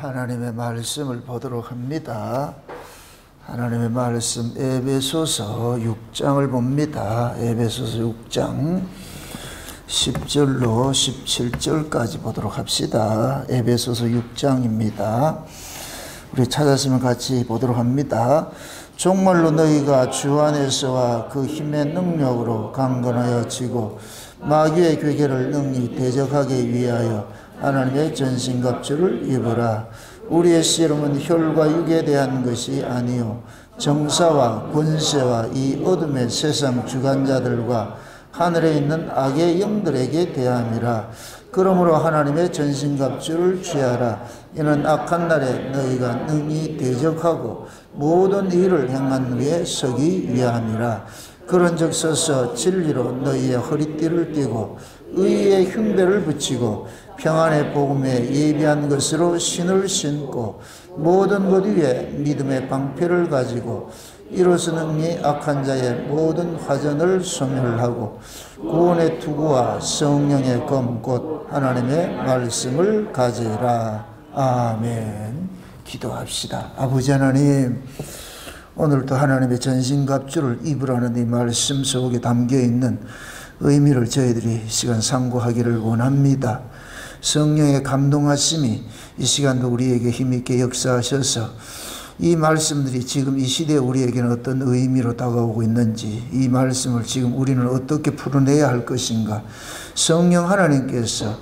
하나님의 말씀을 보도록 합니다. 하나님의 말씀 에베소서 6장을 봅니다. 에베소서 6장 10절로 17절까지 보도록 합시다. 에베소서 6장입니다. 우리 찾았으면 같이 보도록 합니다. 정말로 너희가 주 안에서와 그 힘의 능력으로 강건하여 지고 마귀의 괴계를 능히 대적하기 위하여 하나님의 전신갑주를 입으라. 우리의 씨름은 혈과 육에 대한 것이 아니요 정사와 권세와 이 어둠의 세상 주관자들과 하늘에 있는 악의 영들에게 대함이라. 그러므로 하나님의 전신갑주를 취하라. 이는 악한 날에 너희가 능히 대적하고 모든 일을 행한 후에 서기 위함이라. 그런즉 서서 진리로 너희의 허리띠를 띠고 의의 흉배를 붙이고 평안의 복음에 예비한 것으로 신을 신고 모든 것 위에 믿음의 방패를 가지고 이로써 능히 악한 자의 모든 화전을 소멸하고 구원의 투구와 성령의 검 곧 하나님의 말씀을 가지라. 아멘. 기도합시다. 아버지 하나님, 오늘도 하나님의 전신갑주를 입으라는 이 말씀 속에 담겨있는 의미를 저희들이 이 시간 상고하기를 원합니다. 성령의 감동하심이 이 시간도 우리에게 힘있게 역사하셔서 이 말씀들이 지금 이 시대에 우리에게는 어떤 의미로 다가오고 있는지, 이 말씀을 지금 우리는 어떻게 풀어내야 할 것인가, 성령 하나님께서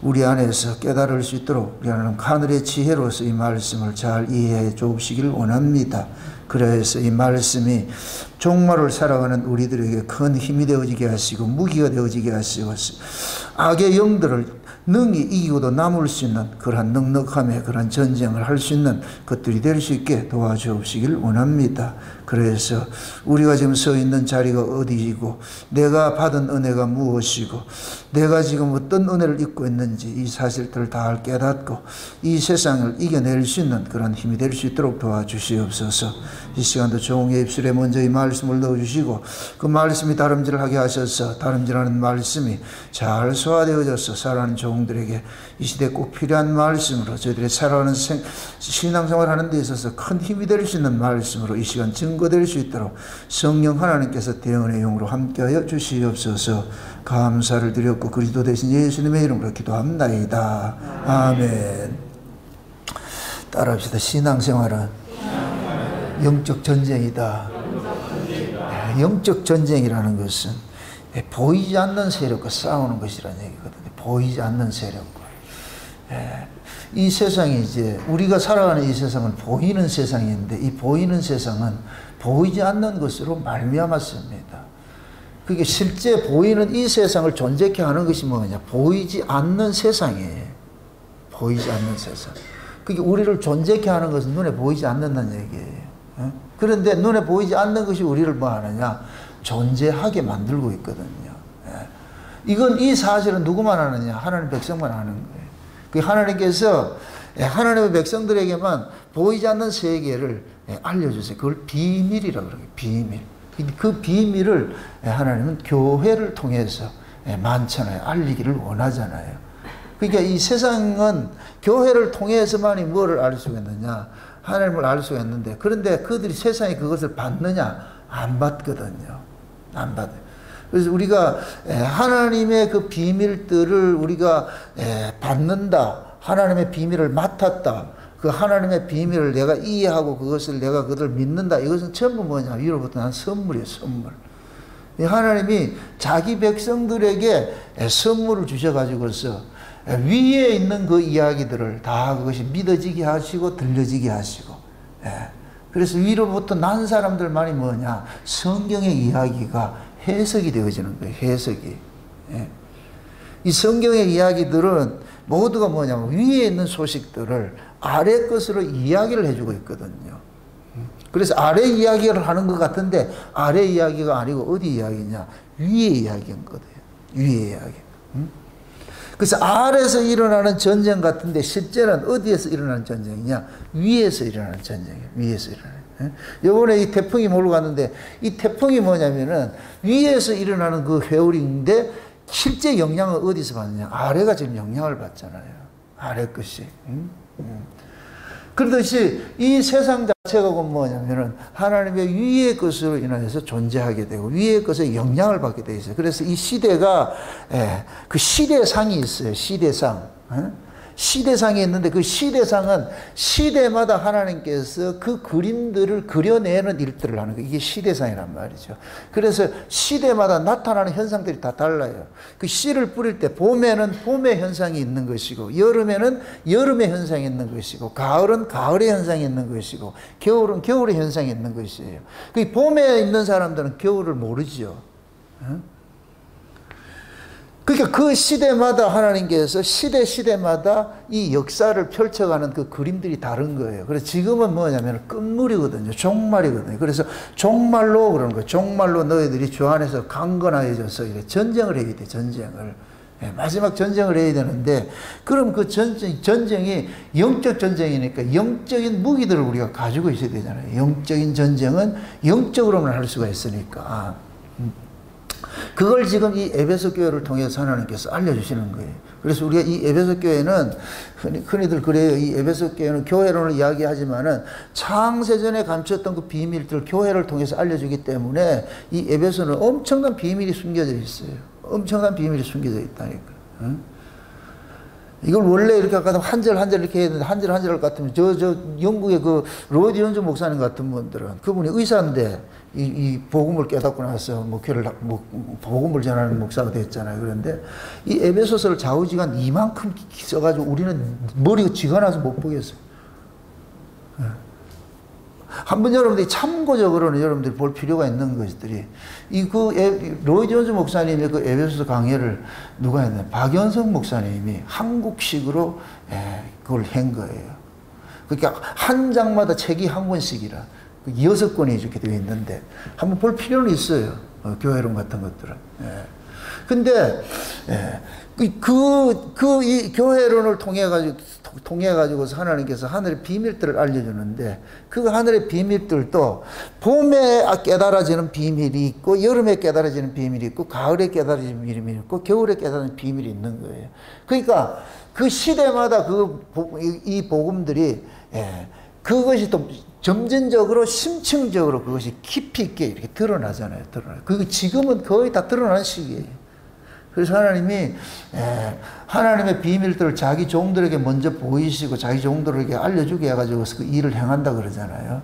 우리 안에서 깨달을 수 있도록 우리 하나님 하늘의 지혜로서 이 말씀을 잘 이해해 주시길 원합니다. 그래서 이 말씀이 종말을 살아가는 우리들에게 큰 힘이 되어지게 하시고 무기가 되어지게 하시고 악의 영들을 능히 이기고도 남을 수 있는 그러한 넉넉함의 그러한 전쟁을 할 수 있는 것들이 될 수 있게 도와주시길 원합니다. 그래서 우리가 지금 서 있는 자리가 어디이고 내가 받은 은혜가 무엇이고 내가 지금 어떤 은혜를 입고 있는지 이 사실들을 다 깨닫고 이 세상을 이겨낼 수 있는 그런 힘이 될 수 있도록 도와주시옵소서. 이 시간도 종의 입술에 먼저 이 말씀을 넣어주시고 그 말씀이 다름질하게 하셔서 다름질하는 말씀이 잘 소화되어져서 살아가는 종들에게 이 시대에 꼭 필요한 말씀으로 저희들이 살아가는 신앙생활 하는 데 있어서 큰 힘이 될 수 있는 말씀으로 이 시간 증거될 수 있도록 성령 하나님께서 대언의 용으로 함께하여 주시옵소서. 감사를 드렸고 그리스도 대신 예수님의 이름으로 기도합나이다. 아멘. 따라합시다. 신앙생활은 영적 전쟁이다. 영적 전쟁이라는 것은 보이지 않는 세력과 싸우는 것이라는 얘기거든요. 보이지 않는 세력과. 이 세상이 이제 우리가 살아가는 이 세상은 보이는 세상인데 이 보이는 세상은 보이지 않는 것으로 말미암았습니다. 그게 실제 보이는 이 세상을 존재케 하는 것이 뭐냐? 보이지 않는 세상이에요. 보이지 않는 세상. 그게 우리를 존재케 하는 것은 눈에 보이지 않는다는 얘기예요. 그런데 눈에 보이지 않는 것이 우리를 뭐 하느냐? 존재하게 만들고 있거든요. 이건 이 사실은 누구만 하느냐? 하나님 백성만 하는 거예요. 그 하나님께서 하나님의 백성들에게만 보이지 않는 세계를 알려주세요. 그걸 비밀이라고 그래요. 비밀. 그 비밀을 하나님은 교회를 통해서 만천하에 알리기를 원하잖아요. 그러니까 이 세상은 교회를 통해서만이 뭐를 알 수가 있느냐? 하나님을 알 수가 있는데, 그런데 그들이 세상에 그것을 받느냐? 안 받거든요. 안 받아요. 그래서 우리가 하나님의 그 비밀들을 우리가 받는다. 하나님의 비밀을 맡았다. 그 하나님의 비밀을 내가 이해하고 그것을 내가 그들을 믿는다. 이것은 전부 뭐냐? 위로부터 난 선물이에요. 선물. 하나님이 자기 백성들에게 선물을 주셔가지고서 위에 있는 그 이야기들을 다 그것이 믿어지게 하시고 들려지게 하시고, 그래서 위로부터 난 사람들만이 뭐냐? 성경의 이야기가 해석이 되어지는 거예요. 해석이. 이 성경의 이야기들은 모두가 뭐냐면 위에 있는 소식들을 아래 것으로 이야기를 해주고 있거든요. 그래서 아래 이야기를 하는 것 같은데 아래 이야기가 아니고 어디 이야기냐? 위에 이야기인 거예요. 위에 이야기. 그래서 아래에서 일어나는 전쟁 같은데 실제는 어디에서 일어나는 전쟁이냐? 위에서 일어나는 전쟁이에요. 위에서 일어나는. 요번에 이 태풍이 몰고 갔는데 이 태풍이 뭐냐면은 위에서 일어나는 그 회오리인데 실제 영향을 어디서 받느냐? 아래가 지금 영향을 받잖아요. 아래 것이. 그렇듯이 이 세상 자체가 뭐냐면은 하나님의 위의 것으로 인해서 존재하게 되고 위의 것에 영향을 받게 되어 있어요. 그래서 이 시대가 그 시대상이 있어요. 시대상. 시대상이 있는데 그 시대상은 시대마다 하나님께서 그 그림들을 그려내는 일들을 하는 거예요. 이게 시대상이란 말이죠. 그래서 시대마다 나타나는 현상들이 다 달라요. 그 씨를 뿌릴 때 봄에는 봄의 현상이 있는 것이고 여름에는 여름의 현상이 있는 것이고 가을은 가을의 현상이 있는 것이고 겨울은 겨울의 현상이 있는 것이에요. 그 봄에 있는 사람들은 겨울을 모르죠. 그러니까 그 시대마다 하나님께서 시대마다 이 역사를 펼쳐가는 그 그림들이 다른 거예요. 그래서 지금은 뭐냐면 끝물이거든요. 종말이거든요. 그래서 종말로 그러는 거예요. 종말로 너희들이 주 안에서 강건하여져서 전쟁을 해야 돼. 전쟁을. 마지막 전쟁을 해야 되는데 그럼 그 전쟁이 영적 전쟁이니까 영적인 무기들을 우리가 가지고 있어야 되잖아요. 영적인 전쟁은 영적으로만 할 수가 있으니까. 그걸 지금 이 에베소 교회를 통해서 하나님께서 알려주시는 거예요. 그래서 우리가 이 에베소 교회는 흔히들 그래요. 이 에베소 교회는 교회론을 이야기하지만은 창세전에 감췄던 그 비밀들 교회를 통해서 알려주기 때문에 이 에베소는 엄청난 비밀이 숨겨져 있어요. 엄청난 비밀이 숨겨져 있다니까. 응? 이걸 원래 이렇게 아까 한 절 한 절 이렇게 해야 되는데 한 절 한 절 같으면 저 영국의 그 로이드 존스 목사님 같은 분들은 그분이 의사인데 이 복음을 깨닫고 나서 목회를 복음을 전하는 목사가 됐잖아요. 그런데 이 에베소서를 좌우지간 이만큼 써가지고 우리는 머리가 쥐가 나서 못 보겠어요. 한번 여러분들이 참고적으로는 여러분들이 볼 필요가 있는 것들이 로이 존스 목사님의 그 에베소서 강해를 누가 했나요? 박연성 목사님이 한국식으로 그걸 한 거예요. 그러니까 한 장마다 책이 한 권씩이라 6권이 이렇게 되어 있는데 한번 볼 필요는 있어요. 교회론 같은 것들은. 근데 이 교회론을 통해 가지고서 하나님께서 하늘의 비밀들을 알려주는데 그 하늘의 비밀들도 봄에 깨달아지는 비밀이 있고 여름에 깨달아지는 비밀이 있고 가을에 깨달아지는 비밀이 있고 겨울에 깨달아지는 비밀이 있는 거예요. 그러니까 그 시대마다 이 복음들이 그것이 또 점진적으로 심층적으로 그것이 깊이 있게 이렇게 드러나잖아요. 그게 지금은 거의 다 드러나는 시기예요. 그래서 하나님이 하나님의 비밀들을 자기 종들에게 먼저 보이시고 자기 종들에게 알려주게 해가지고 그 일을 행한다 그러잖아요.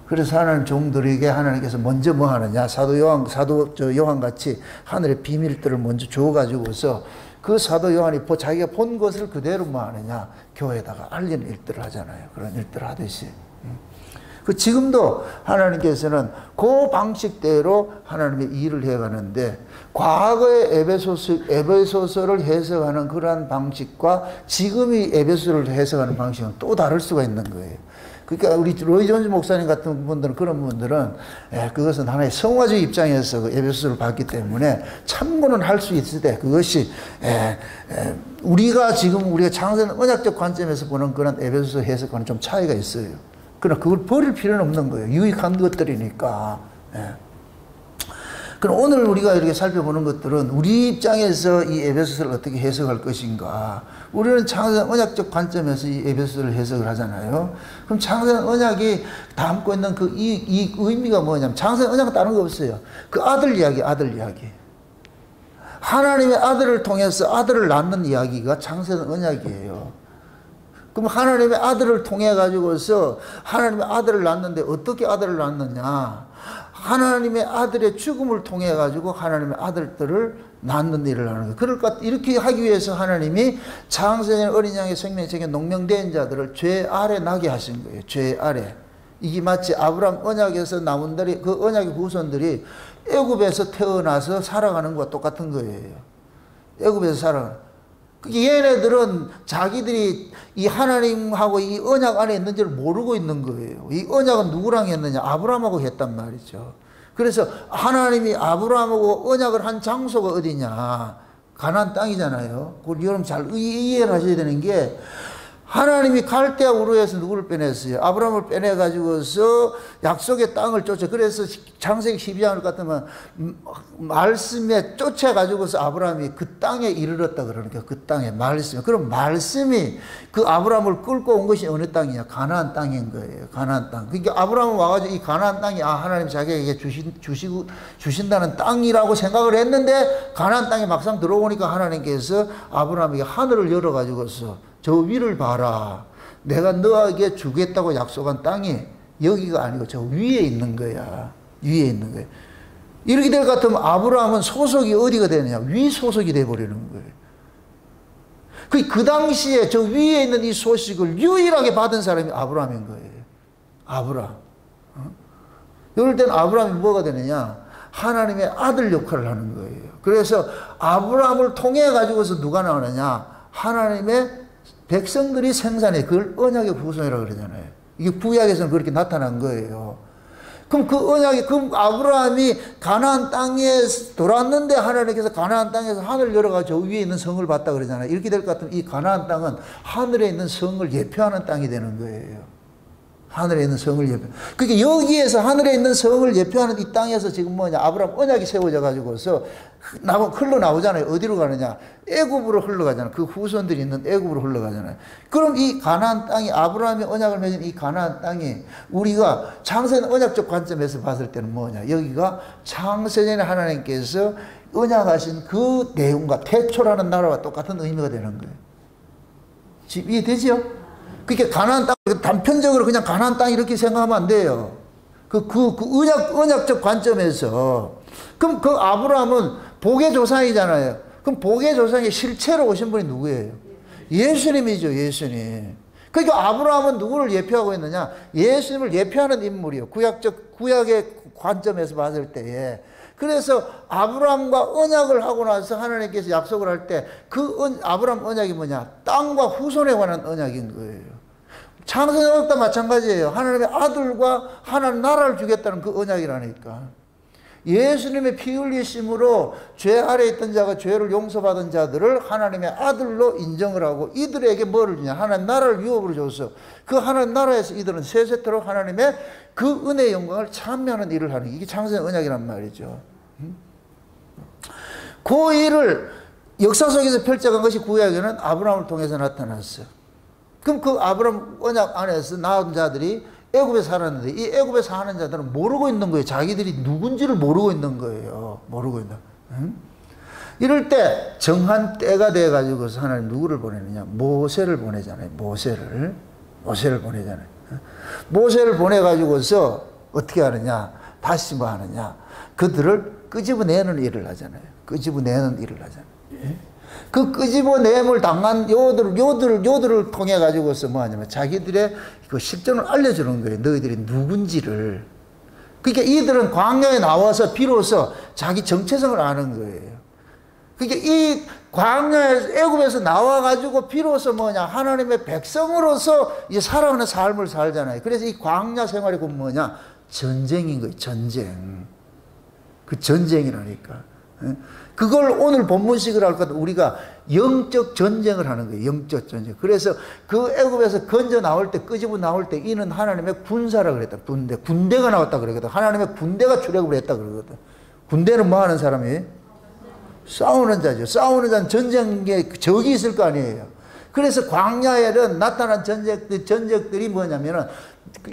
그래서 하나님 종들에게 하나님께서 먼저 뭐 하느냐 사도 요한 같이 하늘의 비밀들을 먼저 줘가지고서 그 사도 요한이 자기가 본 것을 그대로 뭐 하느냐 교회에다가 알리는 일들을 하잖아요. 그런 일들을 하듯이. 지금도 하나님께서는 그 방식대로 하나님의 일을 해가는데 과거의 에베소서를 해석하는 그러한 방식과 지금의 에베소서를 해석하는 방식은 또 다를 수가 있는 거예요. 그러니까 우리 로이 존스 목사님 같은 분들은 그런 분들은 그것은 하나의 성화적 입장에서 그 에베소서를 봤기 때문에 참고는 할 수 있을 때 그것이 우리가 창세는 언약적 관점에서 보는 그런 에베소서 해석과는 좀 차이가 있어요. 그러나 그걸 버릴 필요는 없는 거예요. 유익한 것들이니까. 그럼 오늘 우리가 이렇게 살펴보는 것들은 우리 입장에서 이 에베소서를 어떻게 해석할 것인가. 우리는 창세전 언약적 관점에서 이 에베소서를 해석을 하잖아요. 그럼 창세전 언약이 담고 있는 이 의미가 뭐냐면 창세전 언약은 다른 거 없어요. 그 아들 이야기. 하나님의 아들을 통해서 아들을 낳는 이야기가 창세전 언약이에요. 그럼 하나님의 아들을 통해 가지고서 하나님의 아들을 낳는데 어떻게 아들을 낳느냐? 하나님의 아들의 죽음을 통해 가지고 하나님의 아들들을 낳는 일을 하는 거예요. 그러니까 이렇게 하기 위해서 하나님이 창세전 어린 양의 생명책에 농명된 자들을 죄 아래 나게 하신 거예요. 죄 아래. 이게 마치 아브라함 언약에서 나온 그 언약의 후손들이 애굽에서 태어나서 살아가는 것과 똑같은 거예요. 애굽에서 살아가는. 얘네들은 자기들이 이 하나님하고 이 언약 안에 있는지를 모르고 있는 거예요. 이 언약은 누구랑 했느냐? 아브라함하고 했단 말이죠. 그래서 하나님이 아브라함하고 언약을 한 장소가 어디냐? 가나안 땅이잖아요. 그걸 여러분 잘 이해를 하셔야 되는 게 하나님이 갈대아 우르에서 누구를 빼냈어요? 아브라함을 빼내가지고서 약속의 땅을 쫓아. 그래서 창세기 12장을 같으면 말씀에 쫓아가지고서 아브라함이 그 땅에 이르렀다 그러니까 그 땅에 말씀. 그럼 말씀이 그 아브라함을 끌고 온 것이 어느 땅이냐? 가나안 땅인 거예요. 가나안 땅. 그러니까 아브라함은 와가지고 이 가나안 땅이 하나님 자기에게 주신다는 땅이라고 생각을 했는데 가나안 땅에 막상 들어오니까 하나님께서 아브라함에게 하늘을 열어가지고서 저 위를 봐라. 내가 너에게 주겠다고 약속한 땅이 여기가 아니고 저 위에 있는 거야. 위에 있는 거야. 이렇게 될 것 같으면 아브라함은 소속이 어디가 되느냐? 위 소속이 돼버리는 거예요. 그 당시에 저 위에 있는 이 소식을 유일하게 받은 사람이 아브라함인 거예요. 아브라함. 이럴 땐 아브라함이 뭐가 되느냐? 하나님의 아들 역할을 하는 거예요. 그래서 아브라함을 통해 가지고서 누가 나오느냐? 하나님의 백성들이 생산해. 그걸 언약의 후손이라고 그러잖아요. 이게 구약에서는 그렇게 나타난 거예요. 그럼 그 언약이, 그럼 아브라함이 가나안 땅에 돌았는데 하나님께서 가나안 땅에서 하늘 열어가지고 저 위에 있는 성을 봤다 그러잖아요. 이렇게 될 것 같으면 이 가나안 땅은 하늘에 있는 성을 예표하는 땅이 되는 거예요. 하늘에 있는 성을 예표. 그러니까 여기에서 하늘에 있는 성을 예표하는 이 땅에서 지금 뭐냐? 아브라함 언약이 세워져 가지고서 흘러나오잖아요. 어디로 가느냐? 애굽으로 흘러가잖아요. 그 후손들이 있는 애굽으로 흘러가잖아요. 그럼 이 가나안 땅이 아브라함이 언약을 맺은 이 가나안 땅이 우리가 창세전 언약적 관점에서 봤을 때는 뭐냐? 여기가 창세전에 하나님께서 언약하신 그 내용과 태초라는 나라와 똑같은 의미가 되는 거예요. 지금 이해되죠? 그러니까 가나안 땅, 단편적으로 그냥 가나안 땅 이렇게 생각하면 안 돼요. 언약적 관점에서. 그럼 그 아브라함은 복의 조상이잖아요. 그럼 복의 조상이 실체로 오신 분이 누구예요? 예수님이죠, 예수님. 그러니까 아브라함은 누구를 예표하고 있느냐? 예수님을 예표하는 인물이요. 구약의 관점에서 봤을 때에. 그래서 아브라함과 언약을 하고 나서 하나님께서 약속을 할 때 그 아브라함 언약이 뭐냐? 땅과 후손에 관한 언약인 거예요. 창세전 언약도 마찬가지예요. 하나님의 아들과 하나님 나라를 주겠다는 그 언약이라니까. 예수님의 피 흘리심으로 죄 아래 있던 자가 죄를 용서받은 자들을 하나님의 아들로 인정을 하고 이들에게 뭐를 주냐? 하나님 나라를 유업으로 줘서 그 하나님 나라에서 이들은 세세토록 하나님의 그 은혜의 영광을 찬미하는 일을 하는 이게 창세전 언약이란 말이죠. 그 일을 역사 속에서 펼쳐간 것이 구약에는 아브라함을 통해서 나타났어요. 그럼 그 아브라함 언약 안에서 나온 자들이 애굽에 살았는데 이 애굽에 사는 자들은 모르고 있는 거예요. 자기들이 누군지를 모르고 있는 거예요. 모르고 있는. 이럴 때 정한 때가 돼 가지고서 하나님 누구를 보내느냐? 모세를 보내잖아요. 모세를 보내잖아요. 모세를 보내 가지고서 어떻게 하느냐? 다시 뭐 하느냐? 그들을 끄집어내는 일을 하잖아요. 끄집어내는 일을 하잖아요. 그 끄집어냄을 당한 요들을 통해 가지고서 뭐 하냐면 자기들의 그 실존을 알려주는 거예요. 너희들이 누군지를. 그러니까 이들은 광야에 나와서 비로소 자기 정체성을 아는 거예요. 그러니까 이 광야에서 애굽에서 나와 가지고 비로소 뭐냐? 하나님의 백성으로서 이제 살아가는 삶을 살잖아요. 그래서 이 광야 생활이 곧 뭐냐? 전쟁인 거예요. 전쟁. 그 전쟁이라니까. 그걸 오늘 본문식으로 할 것 우리가 영적 전쟁을 하는 거예요. 영적 전쟁. 그래서 그 애굽에서 건져 나올 때, 끄집어 나올 때 이는 하나님의 군사라 그랬다. 군대가 나왔다 그러거든. 하나님의 군대가 출애굽을 했다 그러거든. 군대는 뭐 하는 사람이에요? 싸우는 자죠. 싸우는 자는 전쟁에 적이 있을 거 아니에요. 그래서 광야에는 나타난 전적들이 뭐냐면은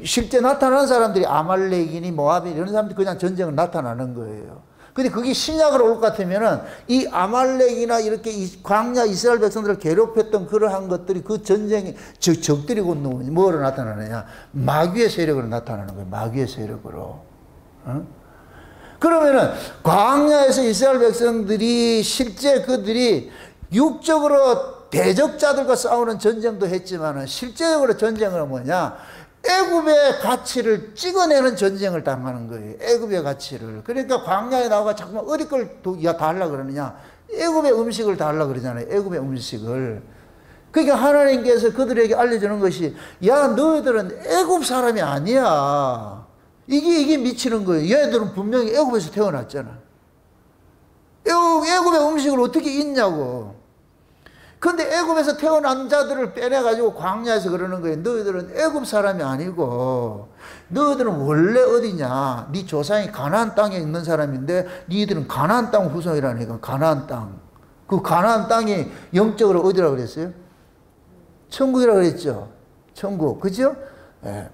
실제 나타나는 사람들이 아말렉이니 모압이 이런 사람들이 그냥 전쟁을 나타나는 거예요. 근데 그게 신약으로 올 것 같으면은 이 아말렉이나 이렇게 광야 이스라엘 백성들을 괴롭혔던 그러한 것들이 그 전쟁의 적들이 곧 뭐로 나타나느냐? 마귀의 세력으로 나타나는 거예요. 마귀의 세력으로. 그러면은 광야에서 이스라엘 백성들이 실제 그들이 육적으로 대적자들과 싸우는 전쟁도 했지만은 실제적으로 전쟁은 뭐냐? 애굽의 가치를 찍어내는 전쟁을 당하는 거예요. 애굽의 가치를. 그러니까 광야에 나와가 자꾸만 어디 걸 다 하려고 그러느냐? 애굽의 음식을 다 하려고 그러잖아요. 애굽의 음식을. 그러니까 하나님께서 그들에게 알려주는 것이 야 너희들은 애굽 사람이 아니야. 이게 미치는 거예요. 얘들은 분명히 애굽에서 태어났잖아. 애굽의 음식을 어떻게 잊냐고. 근데 애굽에서 태어난 자들을 빼내가지고 광야에서 그러는 거예요. 너희들은 애굽 사람이 아니고 너희들은 원래 어디냐? 네 조상이 가나안 땅에 있는 사람인데 너희들은 가나안 땅 후손이라니까. 가나안 땅. 그 가나안 땅이 영적으로 어디라고 그랬어요? 천국이라고 그랬죠. 천국. 그죠? 예.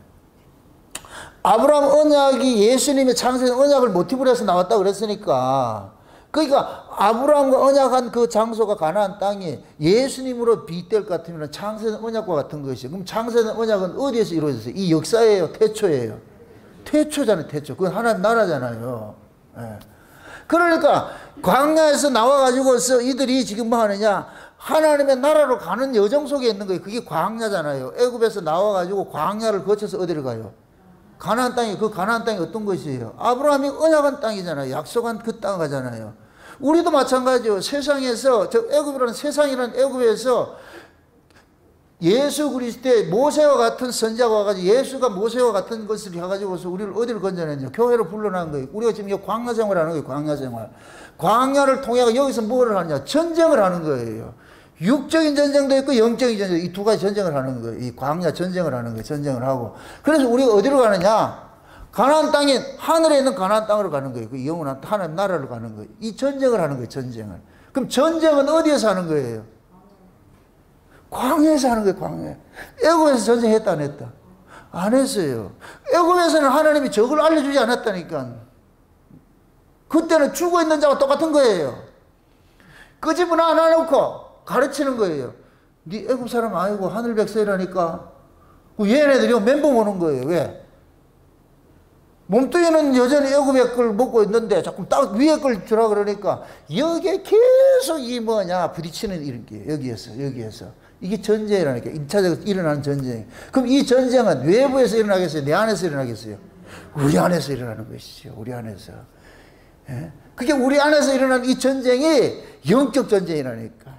아브라함 언약이 예수님의 창세된 언약을 모티브로 해서 나왔다고 그랬으니까, 그러니까 아브라함과 언약한 그 장소가 가나안 땅이 예수님으로 빗댈 것 같으면 창세된 언약과 같은 것이죠. 그럼 창세된 언약은 어디에서 이루어졌어요? 이 역사예요? 태초예요? 태초잖아요. 태초. 그건 하나님 나라잖아요. 예. 그러니까 광야에서 나와가지고서 이들이 지금 뭐 하느냐, 하나님의 나라로 가는 여정 속에 있는 거예요. 그게 광야잖아요. 애굽에서 나와가지고 광야를 거쳐서 어디를 가요? 가나안 땅이, 그 가나안 땅이 어떤 것이에요? 아브라함이 언약한 땅이잖아요. 약속한 그 땅 가잖아요. 우리도 마찬가지죠. 세상에서, 저 애굽이라는 세상이라는 애굽에서 예수 그리스도의 모세와 같은 선자가 와가지고 예수가 모세와 같은 것을 해가지고서 우리를 어디를 건져냈냐? 교회로 불러난 거예요. 우리가 지금 광야 생활하는 거예요. 광야 생활. 광야를 통해 여기서 뭐를 하냐? 전쟁을 하는 거예요. 육적인 전쟁도 있고 영적인 전쟁, 이 두 가지 전쟁을 하는 거예요. 이 광야 전쟁을 하는 거예요. 전쟁을 하고. 그래서 우리가 어디로 가느냐? 가나안 땅에, 하늘에 있는 가나안 땅으로 가는 거예요. 그 영원한 하나님 나라로 가는 거예요. 이 전쟁을 하는 거예요. 전쟁을. 그럼 전쟁은 어디에서 하는 거예요? 광야에서 하는 거예요. 광야. 애굽에서 전쟁했다 안 했다? 안 했어요. 애굽에서는 하나님이 적을 알려주지 않았다니까. 그때는 죽어 있는 자와 똑같은 거예요. 끄집어나 안 해놓고 가르치는 거예요. 네 애굽 사람 아니고 하늘 백성이라니까. 얘네들이 멘붕 오는 거예요. 왜? 몸뚱이는 여전히 애굽의 걸 먹고 있는데 자꾸 딱 위에 걸 주라 그러니까 여기에 계속 이 뭐냐 부딪히는 이런 게 여기에서 이게 전쟁이라니까. 1차적으로 일어나는 전쟁. 그럼 이 전쟁은 외부에서 일어나겠어요? 내 안에서 일어나겠어요? 우리 안에서 일어나는 것이죠. 우리 안에서. 예? 그게 우리 안에서 일어나는 이 전쟁이 영적 전쟁이라니까.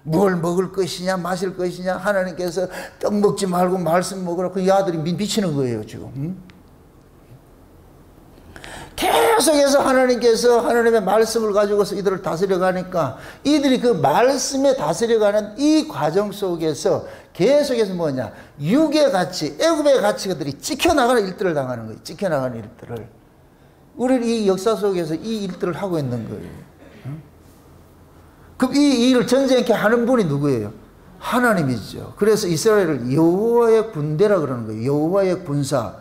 뭘 먹을 것이냐 마실 것이냐 하나님께서 떡 먹지 말고 말씀 먹으라. 그 아들이 미치는 거예요 지금. 계속해서 하나님께서 하나님의 말씀을 가지고서 이들을 다스려가니까 이들이 그 말씀에 다스려가는 이 과정 속에서 계속해서 뭐냐, 육의 가치, 애굽의 가치들이 찍혀나가는 일들을 당하는 거예요. 찍혀나가는 일들을. 우리는 이 역사 속에서 이 일들을 하고 있는 거예요. 그럼 이 일을 전쟁케 하는 분이 누구예요? 하나님이죠. 그래서 이스라엘을 여호와의 군대라 그러는 거예요. 여호와의 군사.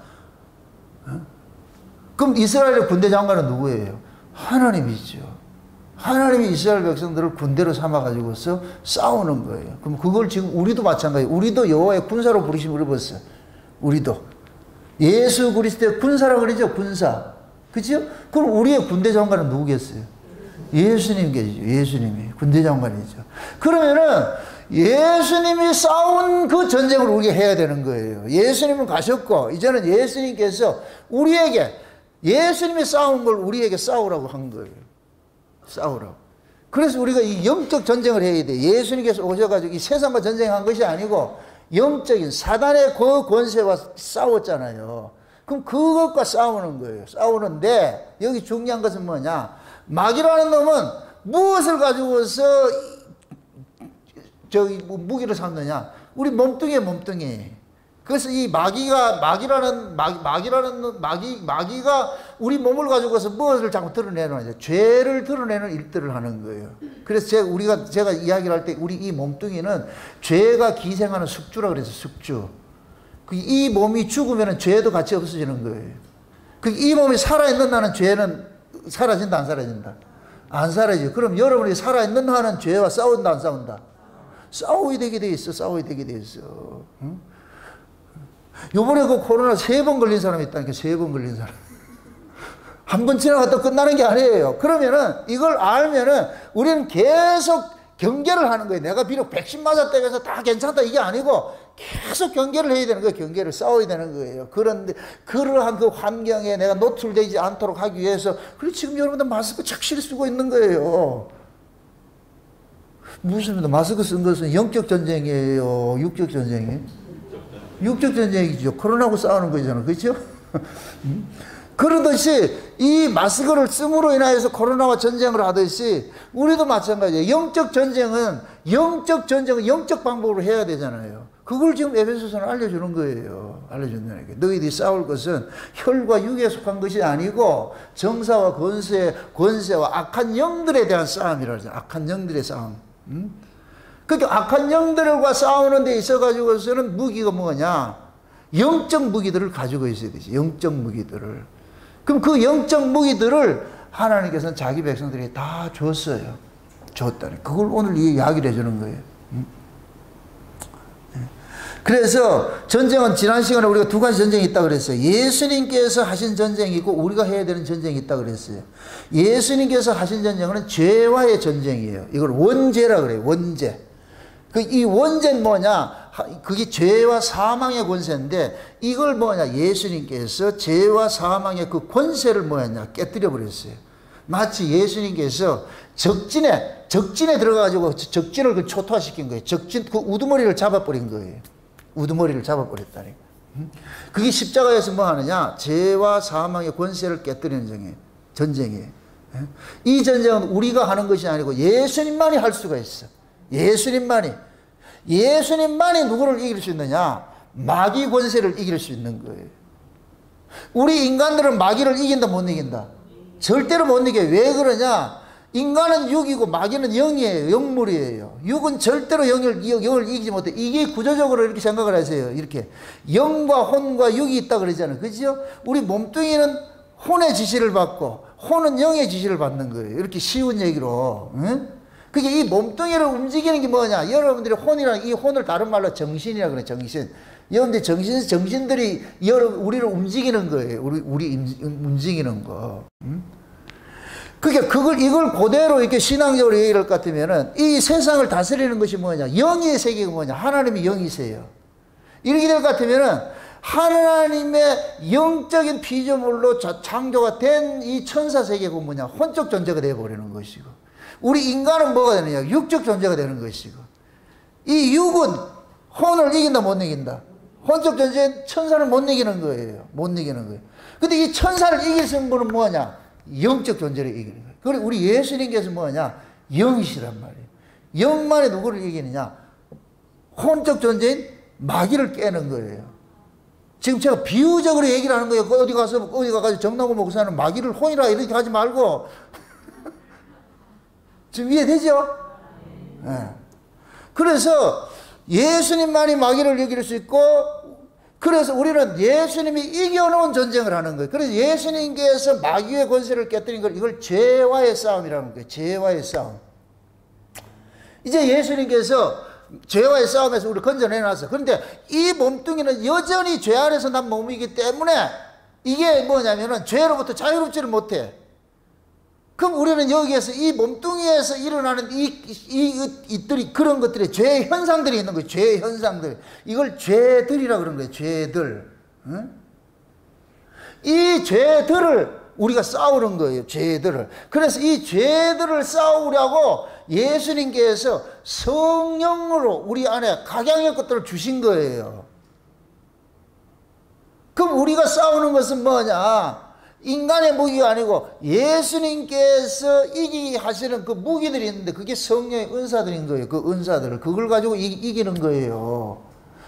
그럼 이스라엘의 군대 장관은 누구예요? 하나님이죠. 하나님이 이스라엘 백성들을 군대로 삼아가지고서 싸우는 거예요. 그럼 그걸 지금 우리도 마찬가지예요. 우리도 여호와의 군사로 부르심을 입었어요. 우리도. 예수 그리스도의 군사라고 그러죠. 군사. 그죠? 그럼 우리의 군대 장관은 누구겠어요? 예수님 계시죠. 예수님이 군대 장관이죠. 그러면은 예수님이 싸운 그 전쟁을 우리가 해야 되는 거예요. 예수님은 가셨고 이제는 예수님께서 우리에게 예수님이 싸운 걸 우리에게 싸우라고 한 거예요. 싸우라고. 그래서 우리가 이 영적 전쟁을 해야 돼. 예수님께서 오셔가지고 이 세상과 전쟁한 것이 아니고 영적인 사단의 그 권세와 싸웠잖아요. 그럼 그것과 싸우는 거예요. 싸우는데 여기 중요한 것은 뭐냐? 마귀라는 놈은 무엇을 가지고서 무기를 삼느냐? 우리 몸뚱이에 몸뚱이. 그래서 이 마귀가 우리 몸을 가지고서 무엇을 자꾸 드러내는, 죄를 드러내는 일들을 하는 거예요. 그래서 제가 이야기를 할 때 우리 이 몸뚱이는 죄가 기생하는 숙주라 그래서 숙주. 이 몸이 죽으면 죄도 같이 없어지는 거예요. 이 몸이 살아있는 한은 죄는 사라진다 안 사라진다? 안 사라지죠. 그럼 여러분이 살아있는 한은 죄와 싸운다 안 싸운다? 싸워야 되게 돼 있어. 싸워야 되게 돼 있어. 응? 요번에 그 코로나 3번 걸린 사람이 있다니까. 3번 걸린 사람. 한 번 지나갔다 끝나는 게 아니에요. 그러면은 이걸 알면은 우리는 계속 경계를 하는 거예요. 내가 비록 백신 맞았다고 해서 다 괜찮다 이게 아니고 계속 경계를 해야 되는 거예요. 경계를 싸워야 되는 거예요. 그런데 그러한 그 환경에 내가 노출되지 않도록 하기 위해서 그리고 지금 여러분들 마스크 착실히 쓰고 있는 거예요. 무슨 마스크 쓴 것은 영적 전쟁이에요? 육적 전쟁이에요? 육적 전쟁이죠. 코로나하고 싸우는 거잖아. 그렇죠? 그러듯이 이 마스크를 씀으로 인하여서 코로나와 전쟁을 하듯이 우리도 마찬가지예요. 영적 전쟁은 영적 방법으로 해야 되잖아요. 그걸 지금 에베소서는 알려주는 거예요. 알려준다는 게. 너희들이 싸울 것은 혈과 육에 속한 것이 아니고 정사와 권세와 악한 영들에 대한 싸움이라고 하죠. 악한 영들의 싸움. 그러니까 악한 영들과 싸우는 데 있어가지고서는 무기가 뭐냐? 영적 무기들을 가지고 있어야 되지. 영적 무기들을. 그럼 그 영적 무기들을 하나님께서는 자기 백성들이 다 줬어요. 줬다니. 그걸 오늘 이야기를 해주는 거예요. 그래서 전쟁은 지난 시간에 우리가 두 가지 전쟁이 있다고 그랬어요. 예수님께서 하신 전쟁이 있고 우리가 해야 되는 전쟁이 있다고 그랬어요. 예수님께서 하신 전쟁은 죄와의 전쟁이에요. 이걸 원죄라 그래요. 원죄. 이 원죄는 뭐냐? 그게 죄와 사망의 권세인데 이걸 뭐냐? 예수님께서 죄와 사망의 그 권세를 뭐였냐? 깨뜨려 버렸어요. 마치 예수님께서 적진에 들어가가지고 적진을 그 초토화시킨 거예요. 적진 그 우두머리를 잡아버린 거예요. 우두머리를 잡아버렸다니. 그게 십자가에서 뭐 하느냐? 죄와 사망의 권세를 깨뜨리는 전쟁이에요. 이 전쟁은 우리가 하는 것이 아니고 예수님만이 할 수가 있어. 예수님만이 누구를 이길 수 있느냐? 마귀 권세를 이길 수 있는 거예요. 우리 인간들은 마귀를 이긴다 못 이긴다? 절대로 못 이겨요. 왜 그러냐? 인간은 육이고 마귀는 영이에요. 영물이에요. 육은 절대로 영을 이기지 못해. 이게 구조적으로 이렇게 생각을 하세요. 이렇게 영과 혼과 육이 있다 그러잖아요. 그죠? 우리 몸뚱이는 혼의 지시를 받고 혼은 영의 지시를 받는 거예요. 이렇게 쉬운 얘기로. 응? 그게 이 몸뚱이를 움직이는 게 뭐냐? 여러분들이 혼이랑 이 혼을 다른 말로 정신이라 그래. 정신. 여러분들 정신들이 우리를 움직이는 거예요. 우리 움직이는 거. 응? 그러니까 이걸 그대로 이렇게 신앙적으로 얘기할 것 같으면은 이 세상을 다스리는 것이 뭐냐? 영의 세계가 뭐냐? 하나님이 영이세요. 이렇게 될 것 같으면은 하나님의 영적인 피조물로 창조가 된 이 천사 세계가 뭐냐? 혼적 존재가 되어버리는 것이고, 우리 인간은 뭐가 되느냐? 육적 존재가 되는 것이고, 이 육은 혼을 이긴다 못 이긴다? 혼적 존재 천사는 못 이기는 거예요. 못 이기는 거예요. 근데 이 천사를 이길 승부는 뭐냐? 영적 존재를 이기는 거예요. 그리고 우리 예수님께서 뭐냐? 영이시란 말이에요. 영만이 누구를 이기느냐? 혼적 존재인 마귀를 깨는 거예요. 지금 제가 비유적으로 얘기를 하는 거예요. 어디 가가지고 정나고 목사는 마귀를 혼이라 이렇게 하지 말고. 지금 이해되죠? 네. 그래서 예수님만이 마귀를 이길 수 있고, 그래서 우리는 예수님이 이겨놓은 전쟁을 하는 거예요. 그래서 예수님께서 마귀의 권세를 깨뜨린 걸, 이걸 죄와의 싸움이라는 거예요. 죄와의 싸움. 이제 예수님께서 죄와의 싸움에서 우리를 건져내놨어. 그런데 이 몸뚱이는 여전히 죄 아래서 난 몸이기 때문에 이게 뭐냐면은 죄로부터 자유롭지를 못해. 그럼 우리는 여기에서 이 몸뚱이에서 일어나는 이들이 그런 것들이 죄 현상들이 있는 거예요. 죄 현상들. 이걸 죄들이라 그러는 거예요. 죄들. 응? 이 죄들을 우리가 싸우는 거예요. 죄들을. 그래서 이 죄들을 싸우려고 예수님께서 성령으로 우리 안에 각양의 것들을 주신 거예요. 그럼 우리가 싸우는 것은 뭐냐? 인간의 무기가 아니고 예수님께서 이기게 하시는 그 무기들이 있는데 그게 성령의 은사들인 거예요. 그 은사들을. 그걸 가지고 이기는 거예요.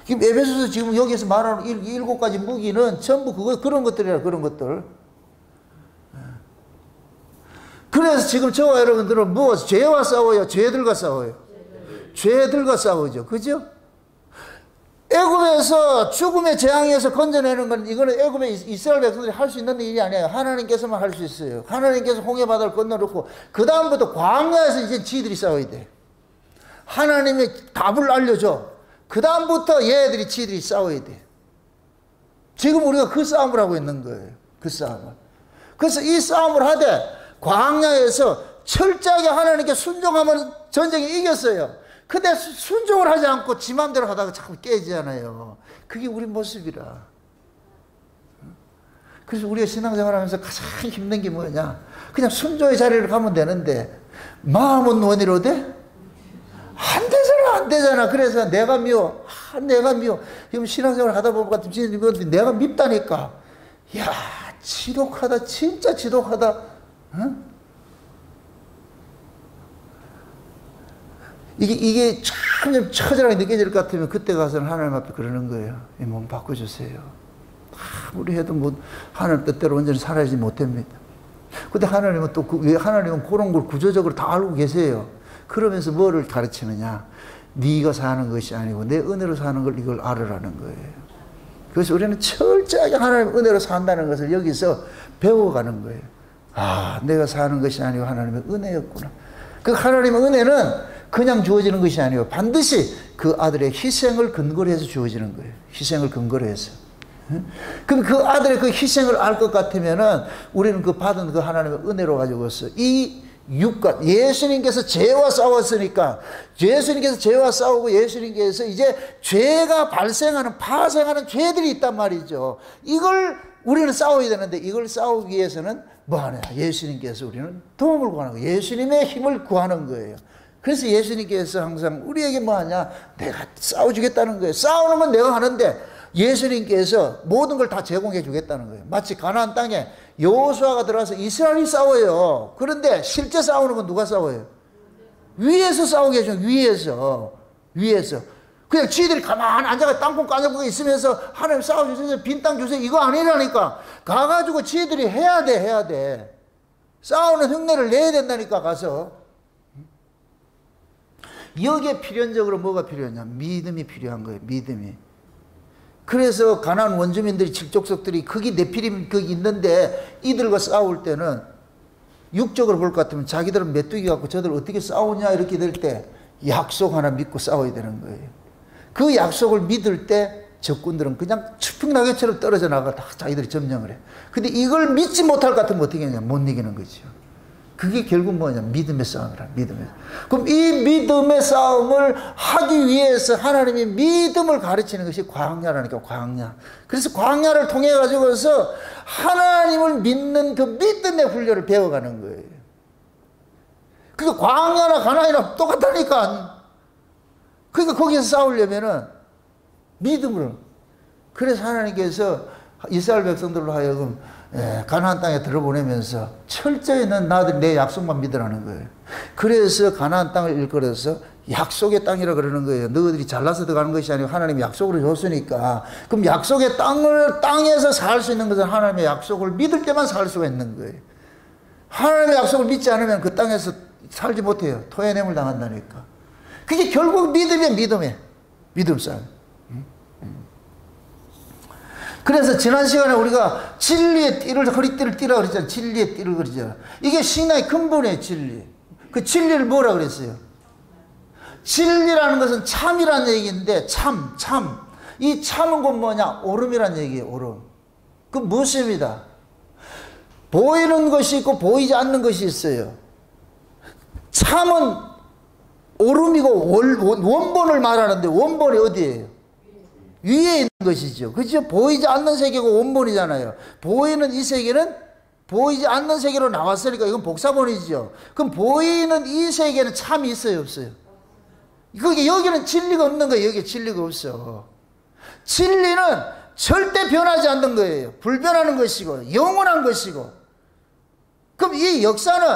지금 에베소서 지금 여기서 말하는 7가지 무기는 전부 그런 것들이라, 그런 것들. 그래서 지금 저와 여러분들은 무엇? 죄와 싸워요? 죄들과 싸워요? 죄들과 싸우죠. 그죠? 애굽에서 죽음의 재앙에서 건져내는 건, 이거는 애굽의 이스라엘 백성들이 할 수 있는 일이 아니에요. 하나님께서만 할 수 있어요. 하나님께서 홍해 바다를 건너놓고 그 다음부터 광야에서 이제 지들이 싸워야 돼. 하나님의 답을 알려줘. 그 다음부터 얘들이 지들이 싸워야 돼. 지금 우리가 그 싸움을 하고 있는 거예요. 그 싸움을. 그래서 이 싸움을 하되 광야에서 철저하게 하나님께 순종하면 전쟁이 이겼어요. 근데 순종을 하지 않고 지 맘대로 하다가 자꾸 깨지잖아요. 그게 우리 모습이라. 그래서 우리가 신앙생활 하면서 가장 힘든 게 뭐냐? 그냥 순종의 자리를 가면 되는데 마음은 원이로 돼? 안 되잖아. 그래서 내가 미워. 내가 미워. 지금 신앙생활 하다 보면 내가 밉다니까. 야, 지독하다. 진짜 지독하다. 어? 이게 참 처절하게 느껴질 것 같으면 그때 가서는 하나님 앞에 그러는 거예요. 이 몸 바꿔주세요. 아무리 해도 뭐 하나님 뜻대로 완전히 살아야지 못합니다. 근데 하나님은 또 하나님은 그런 걸 구조적으로 다 알고 계세요. 그러면서 뭐를 가르치느냐? 네가 사는 것이 아니고 내 은혜로 사는 걸 이걸 알으라는 거예요. 그래서 우리는 철저하게 하나님 은혜로 산다는 것을 여기서 배워가는 거예요. 아, 내가 사는 것이 아니고 하나님의 은혜였구나. 그 하나님의 은혜는 그냥 주어지는 것이 아니고 반드시 그 아들의 희생을 근거로 해서 주어지는 거예요. 희생을 근거로 해서. 그럼 그 아들의 그 희생을 알 것 같으면은 우리는 그 받은 그 하나님의 은혜로 가지고서 이 육과 예수님께서 죄와 싸웠으니까 예수님께서 죄와 싸우고 예수님께서 이제 죄가 발생하는 파생하는 죄들이 있단 말이죠. 이걸 우리는 싸워야 되는데 이걸 싸우기 위해서는 뭐 하냐? 예수님께서 우리는 도움을 구하는 거예요. 예수님의 힘을 구하는 거예요. 그래서 예수님께서 항상 우리에게 뭐 하냐? 내가 싸워주겠다는 거예요. 싸우는 건 내가 하는데 예수님께서 모든 걸 다 제공해 주겠다는 거예요. 마치 가나안 땅에 여호수아가 들어와서 이스라엘이 싸워요. 그런데 실제 싸우는 건 누가 싸워요? 위에서 싸우게 해줘. 위에서. 그냥 지들이 가만히 앉아가 땅콩 까먹고 있으면서 하나님 싸워주세요. 빈 땅 주세요. 이거 아니라니까. 가가지고 지들이 해야 돼. 싸우는 흉내를 내야 된다니까 가서. 여기에 필연적으로 뭐가 필요하냐? 믿음이 필요한 거예요. 믿음이. 그래서 가나안 원주민들이 칠족속들이 거기 네피림 거기 있는데 이들과 싸울 때는 육적으로 볼 것 같으면 자기들은 메뚜기 갖고 저들 어떻게 싸우냐 이렇게 될 때 약속 하나 믿고 싸워야 되는 거예요. 그 약속을 믿을 때 적군들은 그냥 추풍낙엽처럼 떨어져 나가 다 자기들이 점령을 해. 근데 이걸 믿지 못할 것 같으면 어떻게 하냐? 못 이기는 거죠. 그게 결국 뭐냐? 믿음의 싸움이라. 믿음의. 그럼 이 믿음의 싸움을 하기 위해서 하나님이 믿음을 가르치는 것이 광야라니까, 광야. 그래서 광야를 통해 가지고서 하나님을 믿는 그 믿음의 훈련을 배워가는 거예요. 그러니까 광야나 가나안이나 똑같다니까. 그러니까 거기서 싸우려면은 믿음으로. 그래서 하나님께서 이스라엘 백성들로 하여금 가나안 땅에 들어보내면서 철저히 넌 나들 내 약속만 믿으라는 거예요. 그래서 가나안 땅을 일컬어서 약속의 땅이라 그러는 거예요. 너희들이 잘나서 들어가는 것이 아니고 하나님이 약속으로 줬으니까. 그럼 약속의 땅에서 살 수 있는 것은 하나님의 약속을 믿을 때만 살 수가 있는 거예요. 하나님의 약속을 믿지 않으면 그 땅에서 살지 못해요. 토해냄을 당한다니까. 그게 결국 믿음 싸움. 그래서 지난 시간에 우리가 진리의 띠를, 허리띠를 띠라 그랬잖아요. 진리의 띠를 그랬잖아요. 이게 신앙의 근본이에요, 진리. 그 진리를 뭐라 그랬어요? 진리라는 것은 참이라는 얘기인데, 참. 이 참은 건 뭐냐? 오름이라는 얘기예요, 오름. 그 무엇입니다. 보이는 것이 있고 보이지 않는 것이 있어요. 참은 오름이고 원본을 말하는데 원본이 어디예요? 위에 있는 것이죠. 그죠? 보이지 않는 세계고 원본이잖아요. 보이는 이 세계는 보이지 않는 세계로 나왔으니까 이건 복사본이죠. 그럼 보이는 이 세계는 참이 있어요, 없어요? 그게 여기는 진리가 없는 거예요. 여기 진리가 없어. 진리는 절대 변하지 않는 거예요. 불변하는 것이고 영원한 것이고. 그럼 이 역사는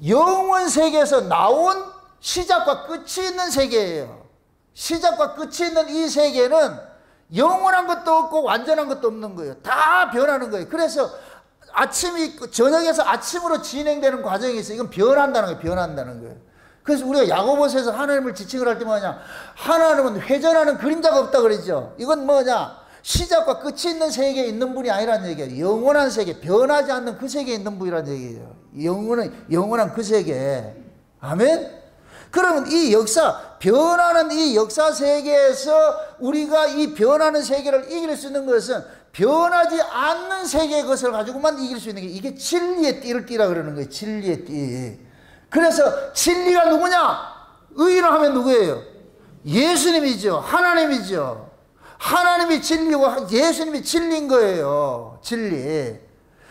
영원 세계에서 나온 시작과 끝이 있는 세계예요. 시작과 끝이 있는 이 세계는 영원한 것도 없고 완전한 것도 없는 거예요. 다 변하는 거예요. 그래서 저녁에서 아침으로 진행되는 과정이 있어요. 이건 변한다는 거예요. 그래서 우리가 야고보서에서 하나님을 지칭을 할 때 뭐냐? 하나님은 회전하는 그림자가 없다 그러죠. 이건 뭐냐? 시작과 끝이 있는 세계에 있는 분이 아니라는 얘기예요. 영원한 세계, 변하지 않는 그 세계에 있는 분이라는 얘기예요. 영원한 그 세계. 아멘? 그러면 이 변하는 이 역사 세계에서 우리가 이 변하는 세계를 이길 수 있는 것은 변하지 않는 세계의 것을 가지고만 이길 수 있는 게 이게 진리의 띠를 띠라 그러는 거예요. 진리의 띠. 그래서 진리가 누구냐? 의인을 하면 누구예요? 예수님이죠. 하나님이죠. 하나님이 진리고 예수님이 진리인 거예요. 진리.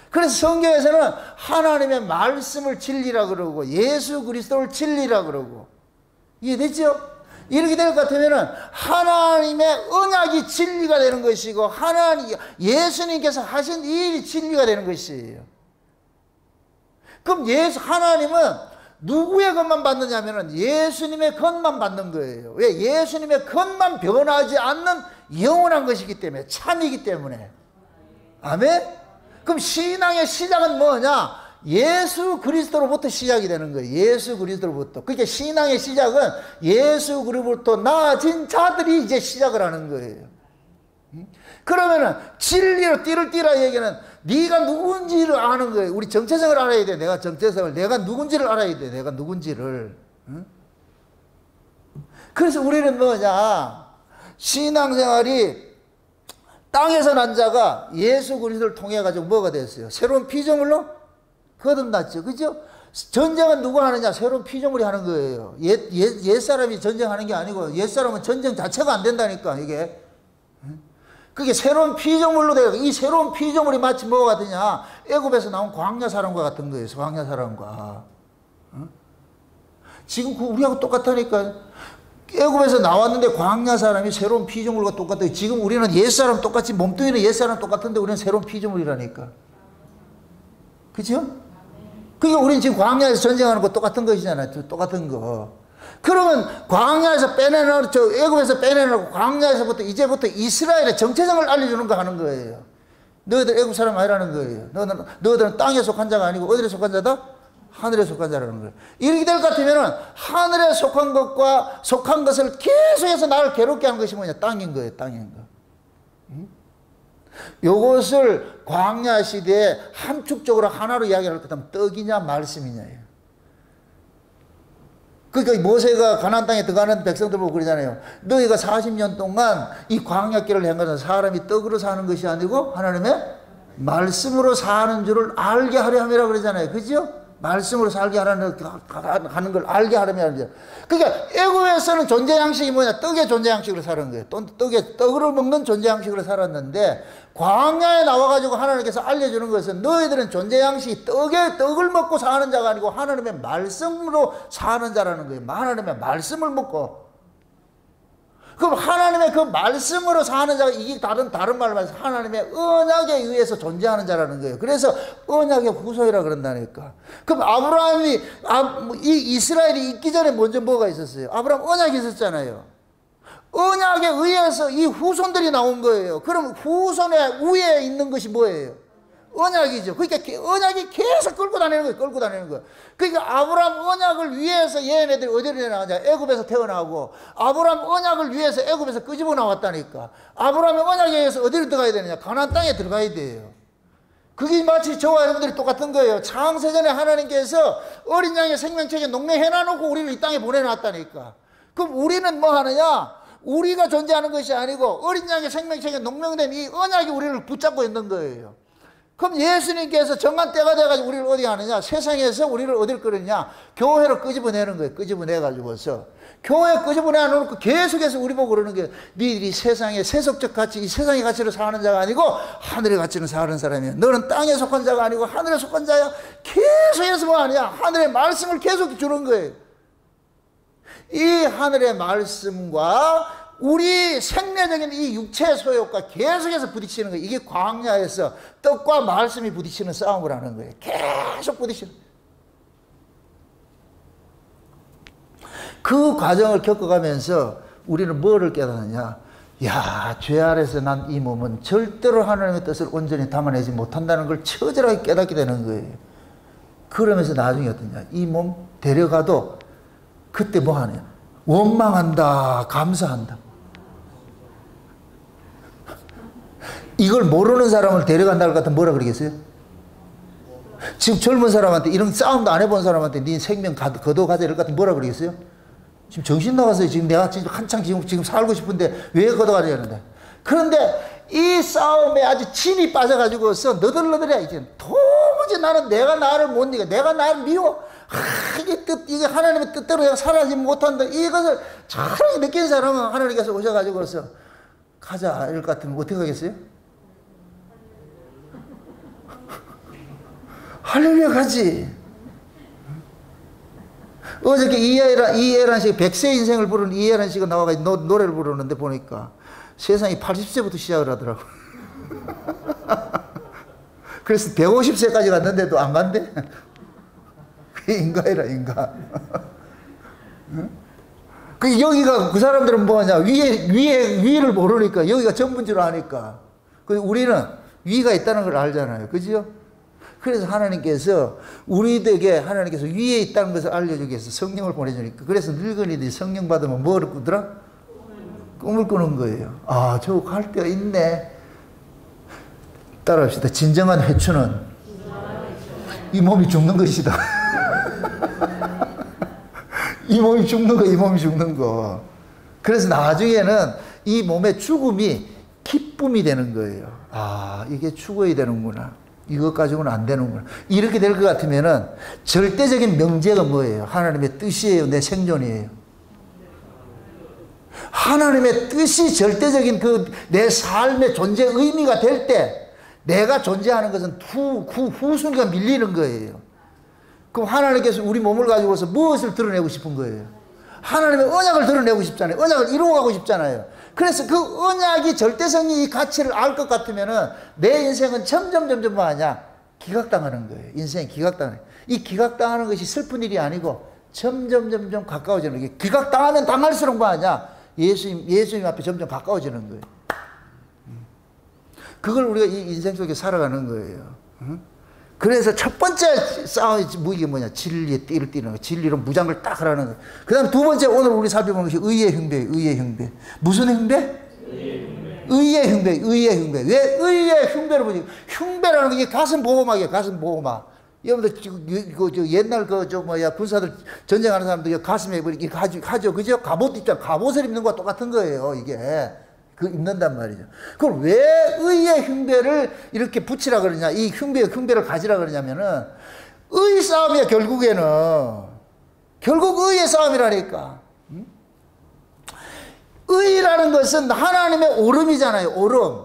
그래서 성경에서는 하나님의 말씀을 진리라 그러고 예수 그리스도를 진리라 그러고. 이해됐죠? 이렇게 될 것 같으면은 하나님의 언약이 진리가 되는 것이고 예수님께서 하신 이 일이 진리가 되는 것이에요. 그럼 하나님은 누구의 것만 받느냐면은 예수님의 것만 받는 거예요. 왜? 예수님의 것만 변하지 않는 영원한 것이기 때문에, 참이기 때문에. 아멘? 그럼 신앙의 시작은 뭐냐? 예수 그리스도로부터 시작이 되는 거예요. 예수 그리스도로부터. 그러니까 신앙의 시작은 예수 그리스도로부터 나아진 자들이 이제 시작을 하는 거예요. 그러면은 진리로 띠를 띠라 얘기는 네가 누군지를 아는 거예요. 우리 정체성을 알아야 돼. 내가 정체성을. 내가 누군지를 알아야 돼. 내가 누군지를. 그래서 우리는 뭐냐? 신앙생활이 땅에서 난 자가 예수 그리스도를 통해 가지고 뭐가 됐어요? 새로운 피조물로 거듭났죠. 그죠? 전쟁은 누가 하느냐? 새로운 피조물이 하는 거예요. 옛사람이 전쟁하는 게 아니고 옛사람은 전쟁 자체가 안 된다니까 이게. 그게 새로운 피조물로 되고, 이 새로운 피조물이 마치 뭐가 같으냐? 애굽에서 나온 광야 사람과 같은 거예요. 광야 사람과. 지금 우리하고 똑같다니까요. 애굽에서 나왔는데 광야 사람이 새로운 피조물과 똑같아요. 지금 우리는 옛사람 똑같이, 몸뚱이는 옛사람 똑같은데 우리는 새로운 피조물이라니까. 그죠? 그러니까 우리는 지금 광야에서 전쟁하는 거 똑같은 것이잖아요. 똑같은 거. 그러면 광야에서 빼내놓고, 애굽에서 빼내놓고 광야에서부터 이제부터 이스라엘의 정체성을 알려주는 거 하는 거예요. 너희들 애굽 사람 아니라는 거예요. 너희들은 땅에 속한 자가 아니고 어디에 속한 자다? 하늘에 속한 자라는 거예요. 이렇게 될 것 같으면 하늘에 속한 것과 속한 것을 계속해서 나를 괴롭게 하는 것이 뭐냐? 땅인 거예요. 땅인 거. 요것을 광야 시대에 함축적으로 하나로 이야기할 것 같으면 떡이냐 말씀이냐예요. 그러니까 모세가 가나안 땅에 들어가는 백성들 보고 그러잖아요. 너희가 40년 동안 이 광야길을 행하는 사람이 떡으로 사는 것이 아니고 하나님의 말씀으로 사는 줄을 알게 하려 함이라고 그러잖아요. 그죠? 말씀으로 살게 하는 걸 알게 하려면. 그러니까 애굽에서는 존재 양식이 뭐냐? 떡의 존재 양식으로 사는 거예요. 떡을 먹는 존재 양식으로 살았는데 광야에 나와가지고 하나님께서 알려주는 것은 너희들은 존재 양식이 떡을 먹고 사는 자가 아니고 하나님의 말씀으로 사는 자라는 거예요. 하나님의 말씀을 먹고. 그럼 하나님의 그 말씀으로 사는 자가, 이게 다른 말로 말해서 하나님의 언약에 의해서 존재하는 자라는 거예요. 그래서 언약의 후손이라 그런다니까. 그럼 아브라함이, 이 이스라엘이 있기 전에 먼저 뭐가 있었어요? 아브라함 언약이 있었잖아요. 언약에 의해서 이 후손들이 나온 거예요. 그럼 후손의 위에 있는 것이 뭐예요? 언약이죠. 그러니까 언약이 계속 끌고 다니는 거예요. 그러니까 아브라함 언약을 위해서 얘네들이 어디로 나왔냐? 애굽에서 태어나고, 아브라함 언약을 위해서 애굽에서 끄집어 나왔다니까. 아브라함의 언약에 의해서 어디로 들어가야 되느냐? 가나안 땅에 들어가야 돼요. 그게 마치 저와 여러분들이 똑같은 거예요. 창세전에 하나님께서 어린 양의 생명책에 농명해놔놓고 우리를 이 땅에 보내놨다니까. 그럼 우리는 뭐 하느냐? 우리가 존재하는 것이 아니고 어린 양의 생명책에 농명된 이 언약이 우리를 붙잡고 있는 거예요. 그럼 예수님께서 정한 때가 돼가지고 우리를 어디 하느냐? 세상에서 우리를 어디를 끌느냐? 교회로 끄집어내는 거예요. 끄집어내가지고서. 교회 끄집어내놓고 계속해서 우리 보고 그러는 게, 니들이 세상의 세속적 가치, 이 세상의 가치로 사는 자가 아니고 하늘의 가치로 사는 사람이야. 너는 땅에 속한 자가 아니고 하늘에 속한 자야. 계속해서 뭐 하느냐? 하늘의 말씀을 계속 주는 거예요. 이 하늘의 말씀과 우리 생내적인 이 육체의 소욕과 계속해서 부딪히는 거예요. 이게 광야에서 떡과 말씀이 부딪히는 싸움을 하는 거예요. 계속 부딪히는 거예요. 그 과정을 겪어가면서 우리는 뭐를 깨닫느냐? 야, 죄 아래서 난 이 몸은 절대로 하나님의 뜻을 온전히 담아내지 못한다는 걸 처절하게 깨닫게 되는 거예요. 그러면서 나중에 어떠냐? 이 몸 데려가도 그때 뭐 하냐? 원망한다, 감사한다. 이걸 모르는 사람을 데려간다고 같으면 뭐라 그러겠어요? 지금 젊은 사람한테, 이런 싸움도 안 해본 사람한테 네 생명 거둬 가자 이럴 것 같으면 뭐라 그러겠어요? 지금 정신 나갔어요. 지금 내가 지금 한창 지금 살고 싶은데 왜 걷어가려는데. 그런데 이 싸움에 아주 진이 빠져가지고서 너덜너덜해. 이제 도무지 내가 나를 못 이겨. 내가 나를 미워. 이게 하나님의 뜻대로 내가 살아가지 못한다. 이것을 차라리 느낀 사람은 하나님께서 오셔가지고서 가자 이럴 것 같으면 어떻게 하겠어요? 할렐루야 가지. 어저께 이해란 씨가 100세 인생을 부르는 이해란 씨가 나와가지고 노래를 부르는데 보니까 세상이 80세부터 시작을 하더라고. 그래서 150세까지 갔는데도 안 간대? 그게 인가해라, 인가. 그 여기가 그 사람들은 뭐냐, 위를 모르니까 여기가 전부인 줄 아니까. 우리는 위가 있다는 걸 알잖아요. 그죠? 그래서 하나님께서 우리에게 하나님께서 위에 있다는 것을 알려주기 위해서 성령을 보내주니까. 그래서 늙은이들이 성령 받으면 뭐를 꾸더라? 꿈을 꾸는 거예요. 아, 저거 갈 데가 있네. 따라합시다. 진정한 회추는 이 몸이 죽는 것이다. 이 몸이 죽는 거, 이 몸이 죽는 거. 그래서 나중에는 이 몸의 죽음이 기쁨이 되는 거예요. 아, 이게 죽어야 되는구나. 이것 가지고는 안 되는구나. 이렇게 될 것 같으면은 절대적인 명제가 뭐예요? 하나님의 뜻이에요? 내 생존이에요? 하나님의 뜻이 절대적인 내 삶의 존재 의미가 될 때 내가 존재하는 것은 후순위가 밀리는 거예요. 그럼 하나님께서 우리 몸을 가지고서 무엇을 드러내고 싶은 거예요? 하나님의 언약을 드러내고 싶잖아요. 언약을 이루어가고 싶잖아요. 그래서 그 언약이 절대성이 이 가치를 알 것 같으면은 내 인생은 점점 뭐하냐? 기각당하는 거예요. 인생이 기각당하는 거예요. 이 기각당하는 것이 슬픈 일이 아니고 점점 가까워지는 거예요. 기각당하면 당할수록 뭐하냐? 예수님 앞에 점점 가까워지는 거예요. 그걸 우리가 이 인생 속에 살아가는 거예요. 그래서 첫 번째 싸움이 이게 뭐냐? 진리의 띠를 띠는 거. 진리로 무장을 딱 하라는 거. 그 다음 두 번째 오늘 우리 살펴보는 것이 의의 흉배, 의의 흉배. 무슨 흉배? 의의 흉배, 의의 흉배. 왜 의의 흉배를 보지? 흉배라는 게 가슴 보호막이에요, 가슴 보호막. 여러분들, 옛날 군사들 전쟁하는 사람들 가슴에 이렇게 하죠. 그죠? 갑옷 입잖아. 갑옷을 입는 거와 똑같은 거예요, 이게. 입는단 말이죠. 그럼 왜 의의 흉배를 이렇게 붙이라 그러냐, 이 흉배를 가지라 그러냐면은, 의 싸움이야, 결국에는. 결국 의의 싸움이라니까. 의라는 것은 하나님의 오름이잖아요, 오름.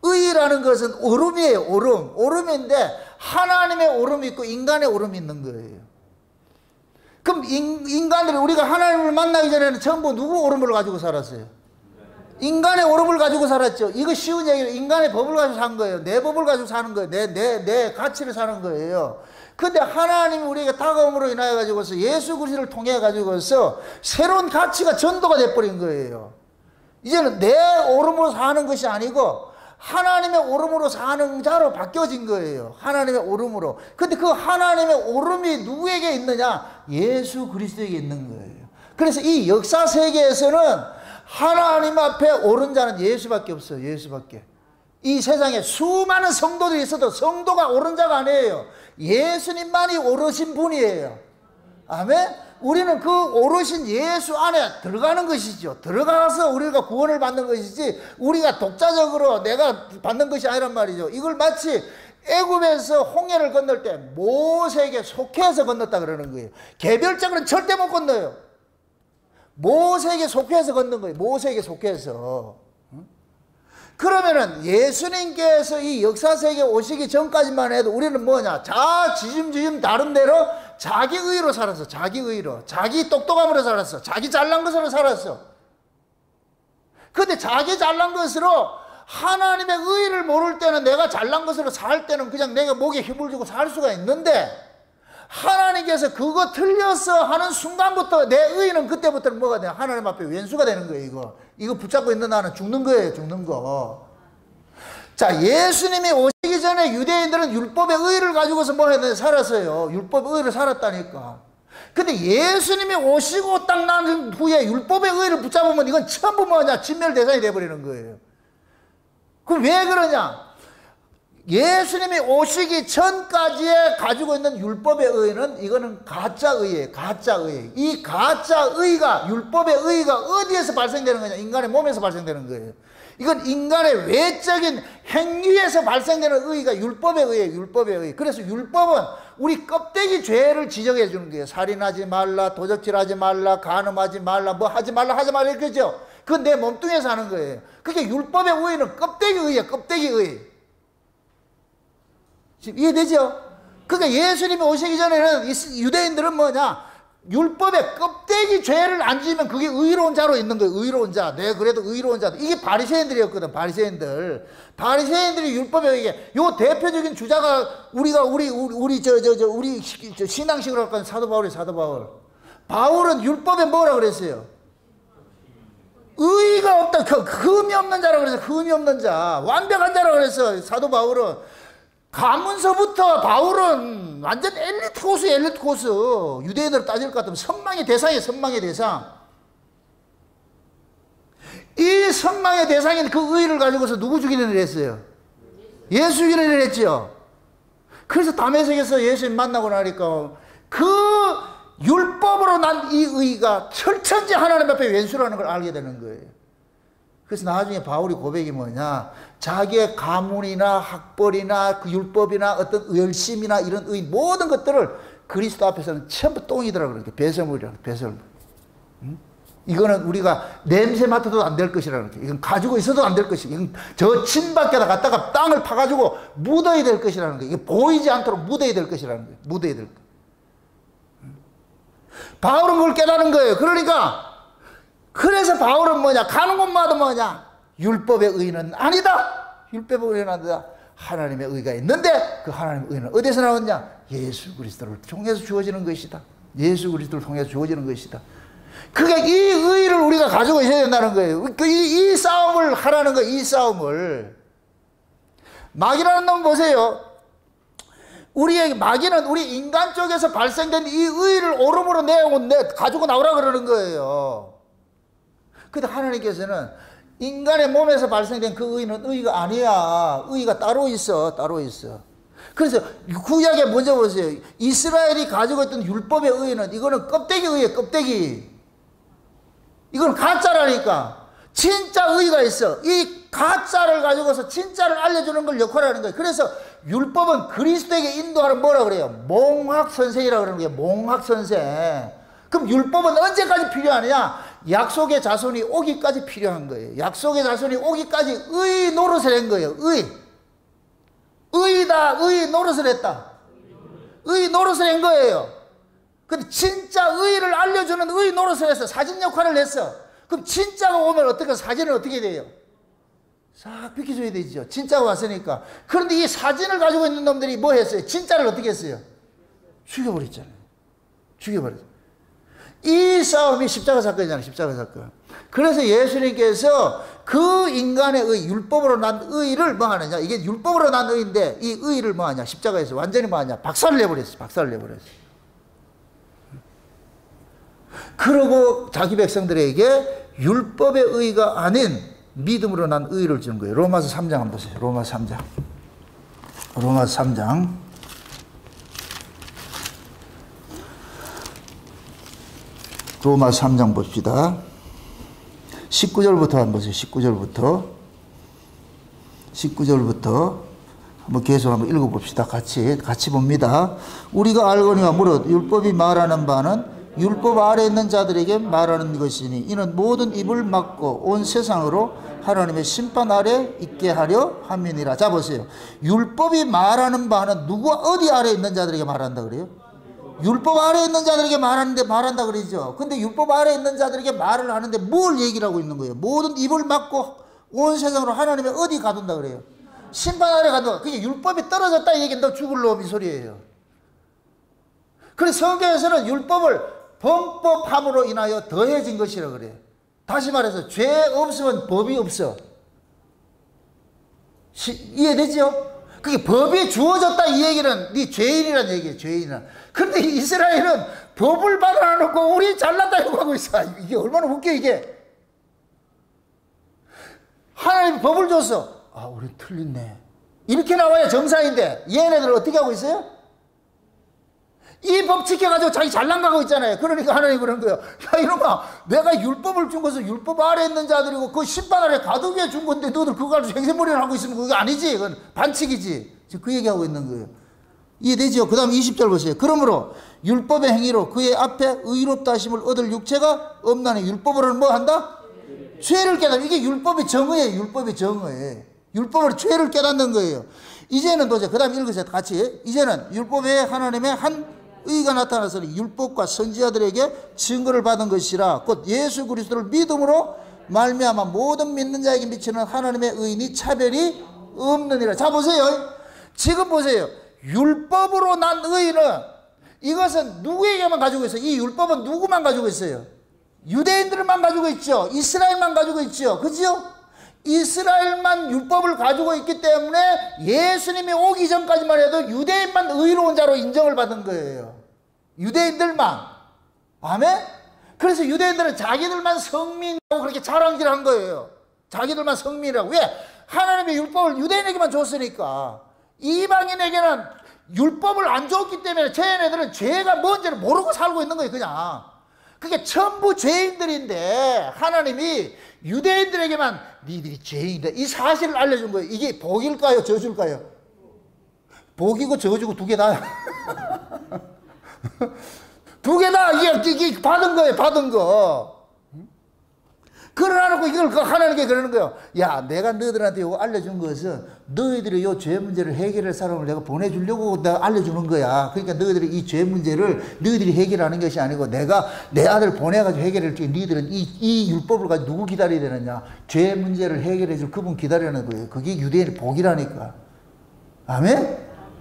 의라는 것은 오름이에요, 오름. 오름인데, 하나님의 오름이 있고, 인간의 오름이 있는 거예요. 그럼 인간들이 우리가 하나님을 만나기 전에는 전부 누구 오름을 가지고 살았어요? 인간의 오름을 가지고 살았죠. 이거 쉬운 얘기예요. 인간의 법을 가지고 산 거예요. 내 법을 가지고 사는 거예요. 내 가치를 사는 거예요. 근데 하나님이 우리에게 다가옴으로 인하여 가지고서 예수 그리스도를 통해 가지고서 새로운 가치가 전도가 돼버린 거예요. 이제는 내 오름으로 사는 것이 아니고 하나님의 오름으로 사는 자로 바뀌어진 거예요. 하나님의 오름으로. 근데 그 하나님의 오름이 누구에게 있느냐? 예수 그리스도에게 있는 거예요. 그래서 이 역사 세계에서는 하나님 앞에 오른 자는 예수밖에 없어요. 예수밖에. 이 세상에 수많은 성도들이 있어도 성도가 오른 자가 아니에요. 예수님만이 오르신 분이에요. 아멘? 우리는 그 오르신 예수 안에 들어가는 것이죠. 들어가서 우리가 구원을 받는 것이지 우리가 독자적으로 내가 받는 것이 아니란 말이죠. 이걸 마치 애굽에서 홍해를 건널 때 모세에게 속해서 건넜다 그러는 거예요. 개별적으로는 절대 못 건너요. 모세에게 속해서 걷는 거예요. 모세에게 속해서. 그러면은 예수님께서 이 역사세계에 오시기 전까지만 해도 우리는 뭐냐? 지짐 나름대로 자기 의로 살았어. 자기 의로. 자기 똑똑함으로 살았어. 자기 잘난 것으로 살았어. 근데 자기 잘난 것으로 하나님의 의를 모를 때는, 내가 잘난 것으로 살 때는 그냥 내가 목에 힘을 주고 살 수가 있는데, 하나님께서 그거 틀려서 하는 순간부터 내 의는 그때부터는 뭐가 돼요? 하나님 앞에 왼수가 되는 거예요. 이거 붙잡고 있는 나는 죽는 거예요. 죽는 거. 자, 예수님이 오시기 전에 유대인들은 율법의 의를 가지고서 뭐 했는데 살았어요. 율법의 의를 살았다니까. 근데 예수님이 오시고 딱 난 후에 율법의 의를 붙잡으면 이건 전부 뭐냐? 진멸 대상이 돼버리는 거예요. 그럼 왜 그러냐? 예수님이 오시기 전까지에 가지고 있는 율법의 의는 이거는 가짜 의예요. 가짜 의. 이 가짜 의가, 율법의 의가 어디에서 발생되는 거냐? 인간의 몸에서 발생되는 거예요. 이건 인간의 외적인 행위에서 발생되는 의가 율법의 의예요. 율법의 의. 그래서 율법은 우리 껍데기 죄를 지적해 주는 거예요. 살인하지 말라, 도적질하지 말라, 간음하지 말라, 뭐 하지 말라 이렇게죠. 그건 내 몸뚱이에서 하는 거예요. 그게 율법의 의는 껍데기 의예요. 껍데기 의. 지금 이해되죠? 그러니까 예수님이 오시기 전에는 유대인들은 뭐냐? 율법의 껍데기 죄를 안 지으면 그게 의로운 자로 있는 거예요. 의로운 자. 내 그래도 의로운 자. 이게 바리새인들이었거든. 바리새인들이 율법에 이게 요 대표적인 주자가 우리 신앙식으로 할까 사도 바울이 사도 바울. 바울은 율법에 뭐라 그랬어요? 의의가 없다. 흠이 없는 자라고 그랬어요. 흠이 없는 자. 완벽한 자라고 그랬어요. 사도 바울은. 가문서부터 바울은 완전 엘리트 코스. 유대인으로 따질 것 같으면 선망의 대상이에요. 선망의 대상. 이 선망의 대상인 그 의의를 가지고서 누구 죽이는 일을 했어요? 예수 죽이는 일을 했죠. 그래서 다메섹에서 예수님 만나고 나니까 그 율법으로 난 이 의의가 철천지 하나님 앞에 왼수라는 걸 알게 되는 거예요. 그래서 나중에 바울이 고백이 뭐냐, 자기의 가문이나 학벌이나 그 율법이나 어떤 열심이나 이런 의 모든 것들을 그리스도 앞에서는 전부 똥이더라. 그러니까 배설물이라. 배설물. 이거는 우리가 냄새 맡아도 안 될 것이라는 거예요. 이건 가지고 있어도 안 될 것이. 이건 저 친밖에다 갖다가 땅을 파가지고 묻어야 될 것이라는 거예요. 이게 보이지 않도록 묻어야 될 것이라는 거예요. 묻어야 될 것. 바울은 그걸 깨달은 거예요. 그래서 바울은 뭐냐? 가는 곳마다 뭐냐? 율법의 의는 아니다. 율법의 의는 아니다. 하나님의 의가 있는데 그 하나님의 의는 어디서 나왔냐? 예수 그리스도를 통해서 주어지는 것이다. 예수 그리스도를 통해서 주어지는 것이다. 그게 이 의를 우리가 가지고 있어야 된다는 거예요. 이 싸움을 하라는 거예요. 이 싸움을. 마귀라는 놈 보세요. 우리의 마귀는 우리 인간 쪽에서 발생된 이 의를 오름으로 가지고 나오라 그러는 거예요. 근데 하나님께서는 인간의 몸에서 발생된 그 의는 의가 아니야. 의가 따로 있어. 그래서 구약에 먼저 보세요. 이스라엘이 가지고 있던 율법의 의는 이거는 껍데기 의예요. 껍데기. 이건 가짜라니까. 진짜 의가 있어. 이 가짜를 가지고서 진짜를 알려주는 걸 역할을 하는 거예요. 그래서 율법은 그리스도에게 인도하는 뭐라 그래요? 몽학선생이라고 그러는 거예요. 몽학선생. 그럼 율법은 언제까지 필요하느냐? 약속의 자손이 오기까지 필요한 거예요. 약속의 자손이 오기까지 의 노릇을 한 거예요. 의다. 의 노릇을 했다. 의 노릇을 한 거예요. 근데 진짜 의를 알려주는 의 노릇을 했어. 사진 역할을 했어. 그럼 진짜가 오면 어떻게, 사진은 어떻게 돼요? 싹 비켜줘야 되죠. 진짜가 왔으니까. 그런데 이 사진을 가지고 있는 놈들이 뭐 했어요? 진짜를 어떻게 했어요? 죽여버렸잖아요. 이 싸움이 십자가 사건이잖아요. 십자가 사건. 그래서 예수님께서 그 인간의 의, 율법으로 난 의를 뭐 하느냐? 이게 율법으로 난 의인데 이 의를 뭐 하냐? 십자가에서 완전히 뭐 하냐? 박살을 내버렸어요. 그러고 자기 백성들에게 율법의 의가 아닌 믿음으로 난 의를 준 거예요. 로마서 3장 한번 보세요. 로마서 3장. 로마서 3장 봅시다. 19절부터 한번 보세요. 19절부터 한번 계속 한번 읽어봅시다. 같이 봅니다. 우리가 알거니와 무릇 율법이 말하는 바는 율법 아래 있는 자들에게 말하는 것이니 이는 모든 입을 막고 온 세상으로 하나님의 심판 아래 있게 하려 함이니라. 자 보세요. 율법이 말하는 바는 누구 어디 아래 있는 자들에게 말한다 그래요? 율법 아래 있는 자들에게 말한다 그러죠. 근데 율법 아래 있는 자들에게 말을 하는데 뭘 얘기를 하고 있는 거예요? 모든 입을 막고 온 세상으로 하나님의 어디 가둔다 그래요? 심판 아래 가둔다. 그게 율법이 떨어졌다 이 얘기는 너 죽을 놈 이 소리예요. 그래서 성경에서는 율법을 범법함으로 인하여 더해진 것이라 그래요. 다시 말해서 죄 없으면 법이 없어. 이해되죠? 그게 법이 주어졌다 이 얘기는 네 죄인이란 얘기예요. 죄인이란. 그런데 이스라엘은 법을 받아놓고 우리 잘났다고 하고 있어. 이게 얼마나 웃겨 이게. 하나님이 법을 줬어. 아 우리 틀렸네. 이렇게 나와야 정상인데 얘네들은 어떻게 하고 있어요? 이 법 지켜가지고 자기 잘난 가고 있잖아요. 그러니까 하나님 그런 거예요. 야 이놈아, 내가 율법을 준 것은 율법 아래 있는 자들이고 그 심판 아래 가두기에 준 건데 너들 그거 가지고 행세머리를 하고 있으면 그거 아니지. 그건 반칙이지. 지금 그 얘기하고 있는 거예요. 이해되죠? 그 다음 20절 보세요. 그러므로 율법의 행위로 그의 앞에 의롭다 하심을 얻을 육체가 없나니 율법으로는 뭐 한다? 죄를 깨달아. 이게 율법의 정의예요. 율법의 정의. 율법으로 죄를 깨닫는 거예요. 이제는 보세요. 그 다음 읽으세요. 같이. 이제는 율법의 하나님의 한 의가 나타나서는 율법과 선지자들에게 증거를 받은 것이라. 곧 예수 그리스도를 믿음으로 말미암아 모든 믿는 자에게 미치는 하나님의 의인이 차별이 없느니라. 자 보세요. 지금 보세요. 율법으로 난 의는 이것은 누구에게만 가지고 있어요? 이 율법은 누구만 가지고 있어요? 유대인들만 가지고 있죠. 이스라엘만 가지고 있죠. 그죠? 이스라엘만 율법을 가지고 있기 때문에 예수님이 오기 전까지만 해도 유대인만 의로운 자로 인정을 받은 거예요. 유대인들만. 아멘? 그래서 유대인들은 자기들만 성민이라고 그렇게 자랑질한 거예요. 자기들만 성민이라고. 왜? 하나님의 율법을 유대인에게만 줬으니까. 이방인에게는 율법을 안 줬기 때문에 쟤네들은 죄가 뭔지를 모르고 살고 있는 거예요. 그냥. 그게 전부 죄인들인데 하나님이 유대인들에게만 니들이 죄인이다 이 사실을 알려준 거예요. 이게 복일까요? 저주일까요? 복이고 저주고 두 개 다야. 두 개 다 이게 받은 거예요. 받은 거. 그러나놓고 이걸 하나님께 그러는 거예요. 야, 내가 너희들한테 이거 알려준 것은 너희들이 이 죄 문제를 해결할 사람을 내가 보내주려고 내가 알려주는 거야. 그러니까 너희들이 이 죄 문제를 너희들이 해결하는 것이 아니고 내가 내 아들 보내가지고 해결할 줄 너희들은 이 율법을 가지고 누구 기다려야 되느냐? 죄 문제를 해결해 줄 그분 기다리는 거예요. 그게 유대인의 복이라니까. 아멘?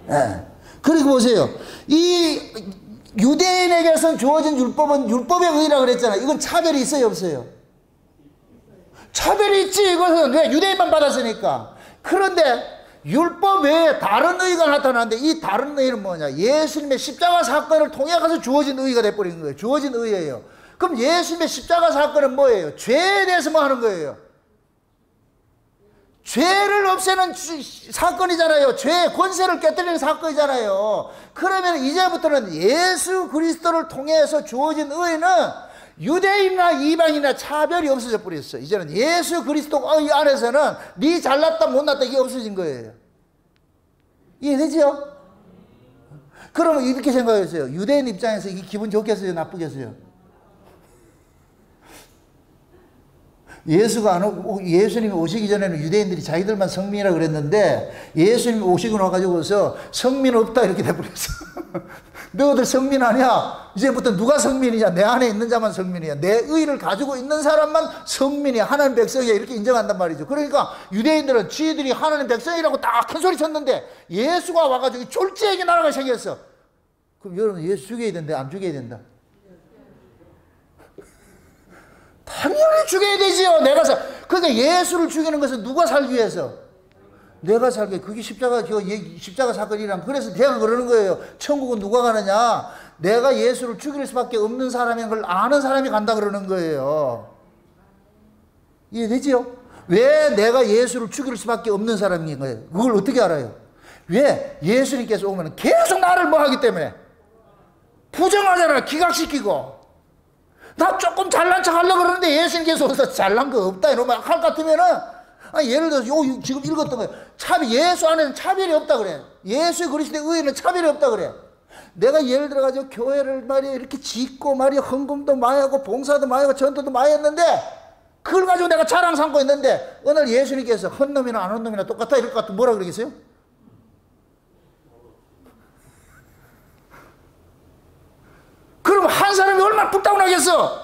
네. 그리고 보세요. 이 유대인에게서 주어진 율법은 율법의 의라 그랬잖아요. 이건 차별이 있어요, 없어요? 차별이 있지. 이것은 왜? 유대인만 받았으니까. 그런데 율법 외에 다른 의가 나타나는데 이 다른 의는 뭐냐? 예수님의 십자가 사건을 통해 가서 주어진 의가 돼버린 거예요. 주어진 의예요. 그럼 예수님의 십자가 사건은 뭐예요? 죄에 대해서 뭐 하는 거예요? 죄를 없애는 사건이잖아요. 죄의 권세를 깨뜨리는 사건이잖아요. 그러면 이제부터는 예수 그리스도를 통해서 주어진 의는 유대인이나 이방인이나 차별이 없어져 버렸어. 이제는 예수 그리스도 안에서는 네 잘났다 못났다 이게 없어진 거예요. 이해되죠? 그러면 이렇게 생각했어요. 유대인 입장에서 이게 기분 좋겠어요? 나쁘겠어요? 예수님이 오시기 전에는 유대인들이 자기들만 성민이라고 그랬는데 예수님이 오시고 나가지고서 성민 없다 이렇게 돼버렸어. 너희들 성민 아니야. 이제부터 누가 성민이냐? 내 안에 있는 자만 성민이야. 내 의를 가지고 있는 사람만 성민이야. 하나님 백성이야. 이렇게 인정한단 말이죠. 그러니까 유대인들은 지들이 하나님 백성이라고 딱 큰 소리 쳤는데 예수가 와가지고 졸지에게 나라가 생겼어. 그럼 여러분 예수 죽여야 된다? 안 죽여야 된다? 당연히 죽여야 되지요. 그러니까 예수를 죽이는 것은 누가 살기 위해서? 내가 살게. 그게 십자가 사건이란. 그래서 대가 그러는 거예요. 천국은 누가 가느냐? 내가 예수를 죽일 수밖에 없는 사람인 걸 아는 사람이 간다 그러는 거예요. 이해되지요? 왜 내가 예수를 죽일 수밖에 없는 사람인 거예요? 그걸 어떻게 알아요? 왜? 예수님께서 오면 계속 나를 뭐 하기 때문에? 부정하잖아. 기각시키고. 나 조금 잘난 척 하려고 그러는데 예수님께서 오서 잘난 거 없다 이러면 할 것 같으면은 예를 들어서 지금 읽었던 거예요. 예수 안에는 차별이 없다 그래. 예수 그리스도의 의에는 차별이 없다 그래. 내가 예를 들어가지고 교회를 말이야 이렇게 짓고 말이야 헌금도 많이 하고 봉사도 많이 하고 전도도 많이 했는데 그걸 가지고 내가 자랑 삼고 있는데 어느 날 예수님께서 헌 놈이나 안 헌 놈이나 똑같다 이럴 것 같으면 뭐라 그러겠어요? 그럼 한 사람이 얼마나 불타오나겠어?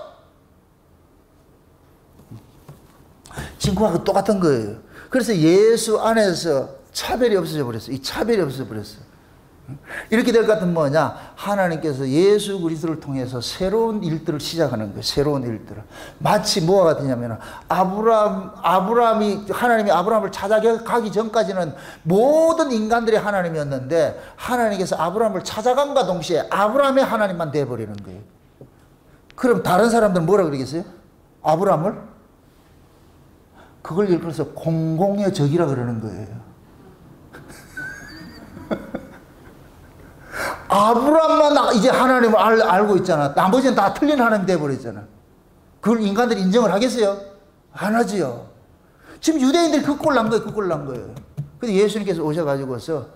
지금 그하고 똑같은 거예요. 그래서 예수 안에서 차별이 없어져 버렸어. 이 차별이 없어져 버렸어. 이렇게 될 것 같으면 뭐냐? 하나님께서 예수 그리스도를 통해서 새로운 일들을 시작하는 거예요. 새로운 일들을. 마치 뭐가 같으냐면 하나님이 아브라함을 찾아가기 전까지는 모든 인간들이 하나님이었는데 하나님께서 아브라함을 찾아간과 동시에 아브라함의 하나님만 돼버리는 거예요. 그럼 다른 사람들은 뭐라 그러겠어요? 아브라함을? 그걸 읽어서 공공의 적이라 그러는 거예요. 아브라함만 이제 하나님을 알고 있잖아. 나머지는 다 틀린 하나님 돼버렸잖아. 그걸 인간들이 인정을 하겠어요? 안 하지요. 지금 유대인들이 그 꼴 난 거예요. 그 꼴 난 거예요. 근데 예수님께서 오셔가지고서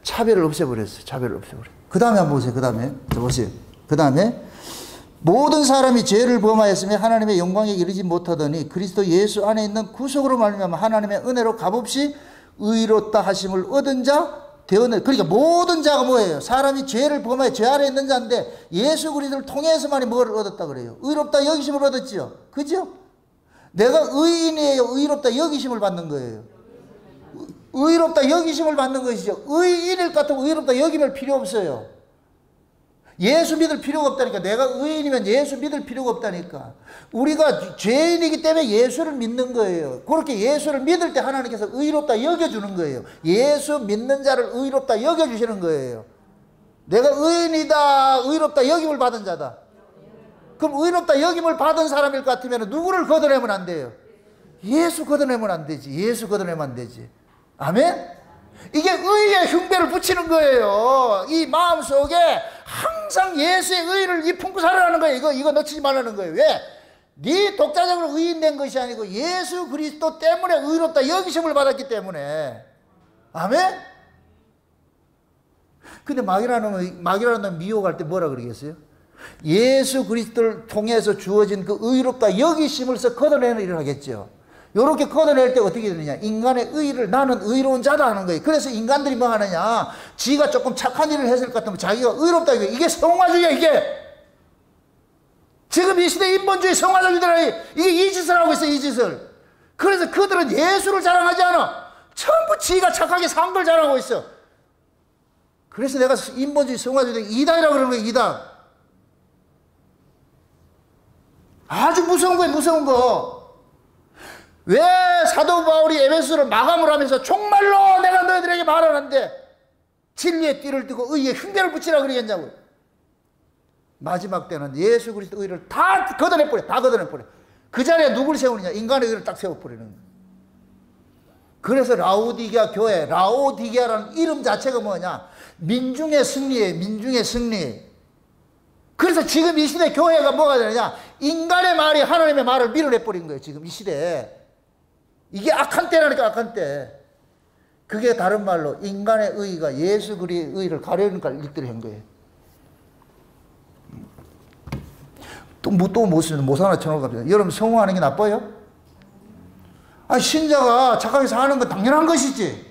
차별을 없애버렸어요. 차별을 없애버렸어요. 그 다음에 한번 보세요. 그 다음에. 보세요. 그 다음에 모든 사람이 죄를 범하였으며 하나님의 영광에 이르지 못하더니 그리스도 예수 안에 있는 구속으로 말미암아 하나님의 은혜로 값없이 의롭다 하심을 얻은 자 되었네. 그러니까 모든 자가 뭐예요? 사람이 죄를 범하여 죄 아래 있는 자인데 예수 그리스도를 통해서만이 뭘 얻었다 그래요? 의롭다 여기심을 얻었죠. 그죠? 내가 의인이에요? 의롭다 여기심을 받는 거예요? 의롭다 여기심을 받는 것이죠. 의인일 것 같으면 의롭다 여기면 필요 없어요. 예수 믿을 필요가 없다니까. 내가 의인이면 예수 믿을 필요가 없다니까. 우리가 죄인이기 때문에 예수를 믿는 거예요. 그렇게 예수를 믿을 때 하나님께서 의롭다 여겨주는 거예요. 예수 믿는 자를 의롭다 여겨주시는 거예요. 내가 의인이다, 의롭다 여김을 받은 자다. 그럼 의롭다 여김을 받은 사람일 것 같으면 누구를 걷어내면 안 돼요? 예수 걷어내면 안 되지. 예수 걷어내면 안 되지. 아멘? 이게 의의 흉배를 붙이는 거예요. 이 마음속에 항상 예수의 의를 이 품고 살아가는 거예요. 이거 놓치지 말라는 거예요. 왜? 네 독자적으로 의인된 것이 아니고 예수 그리스도 때문에 의롭다 여기심을 받았기 때문에. 아멘? 근데 마귀라는 놈 미혹할 때 뭐라 그러겠어요? 예수 그리스도를 통해서 주어진 그 의롭다 여기심을서 걷어내는 일을 하겠죠. 요렇게 걷어낼 때 어떻게 되느냐? 인간의 의를 나는 의로운 자다 하는 거예요. 그래서 인간들이 뭐 하느냐? 지가 조금 착한 일을 했을 것 같으면 자기가 의롭다. 이게 성화주의야, 이게. 지금 이 시대 인본주의 성화주의들이 이게 이 짓을 하고 있어, 이 짓을. 그래서 그들은 예수를 자랑하지 않아. 전부 지가 착하게 산 걸 자랑하고 있어. 그래서 내가 인본주의 성화주의 이단이라고 그러는 거예요, 이단. 아주 무서운 거예요, 무서운 거. 왜 사도 바울이 에베소를 마감을 하면서 정말로 내가 너희들에게 말하는데 진리의 띠를 띠고 의의 흉배를 붙이라 그러겠냐고요. 마지막 때는 예수 그리스도 의를 다 걷어내버려. 다 걷어내버려. 그 자리에 누굴 세우느냐? 인간의 의를 딱 세워버리는 거예요. 그래서 라오디게아 교회, 라오디게아라는 이름 자체가 뭐냐? 민중의 승리예요. 민중의 승리. 그래서 지금 이 시대 교회가 뭐가 되느냐? 인간의 말이 하나님의 말을 밀어내버린 거예요. 지금 이 시대에. 이게 악한 때라니까, 악한 때. 그게 다른 말로 인간의 의의가 예수 그리스도의 의의를 가려니까 일들을 한 거예요. 또 무슨 못 하나 쳐놓고 갑니다. 여러분 성공하는 게 나빠요? 아, 신자가 착하게 사는 건 당연한 것이지.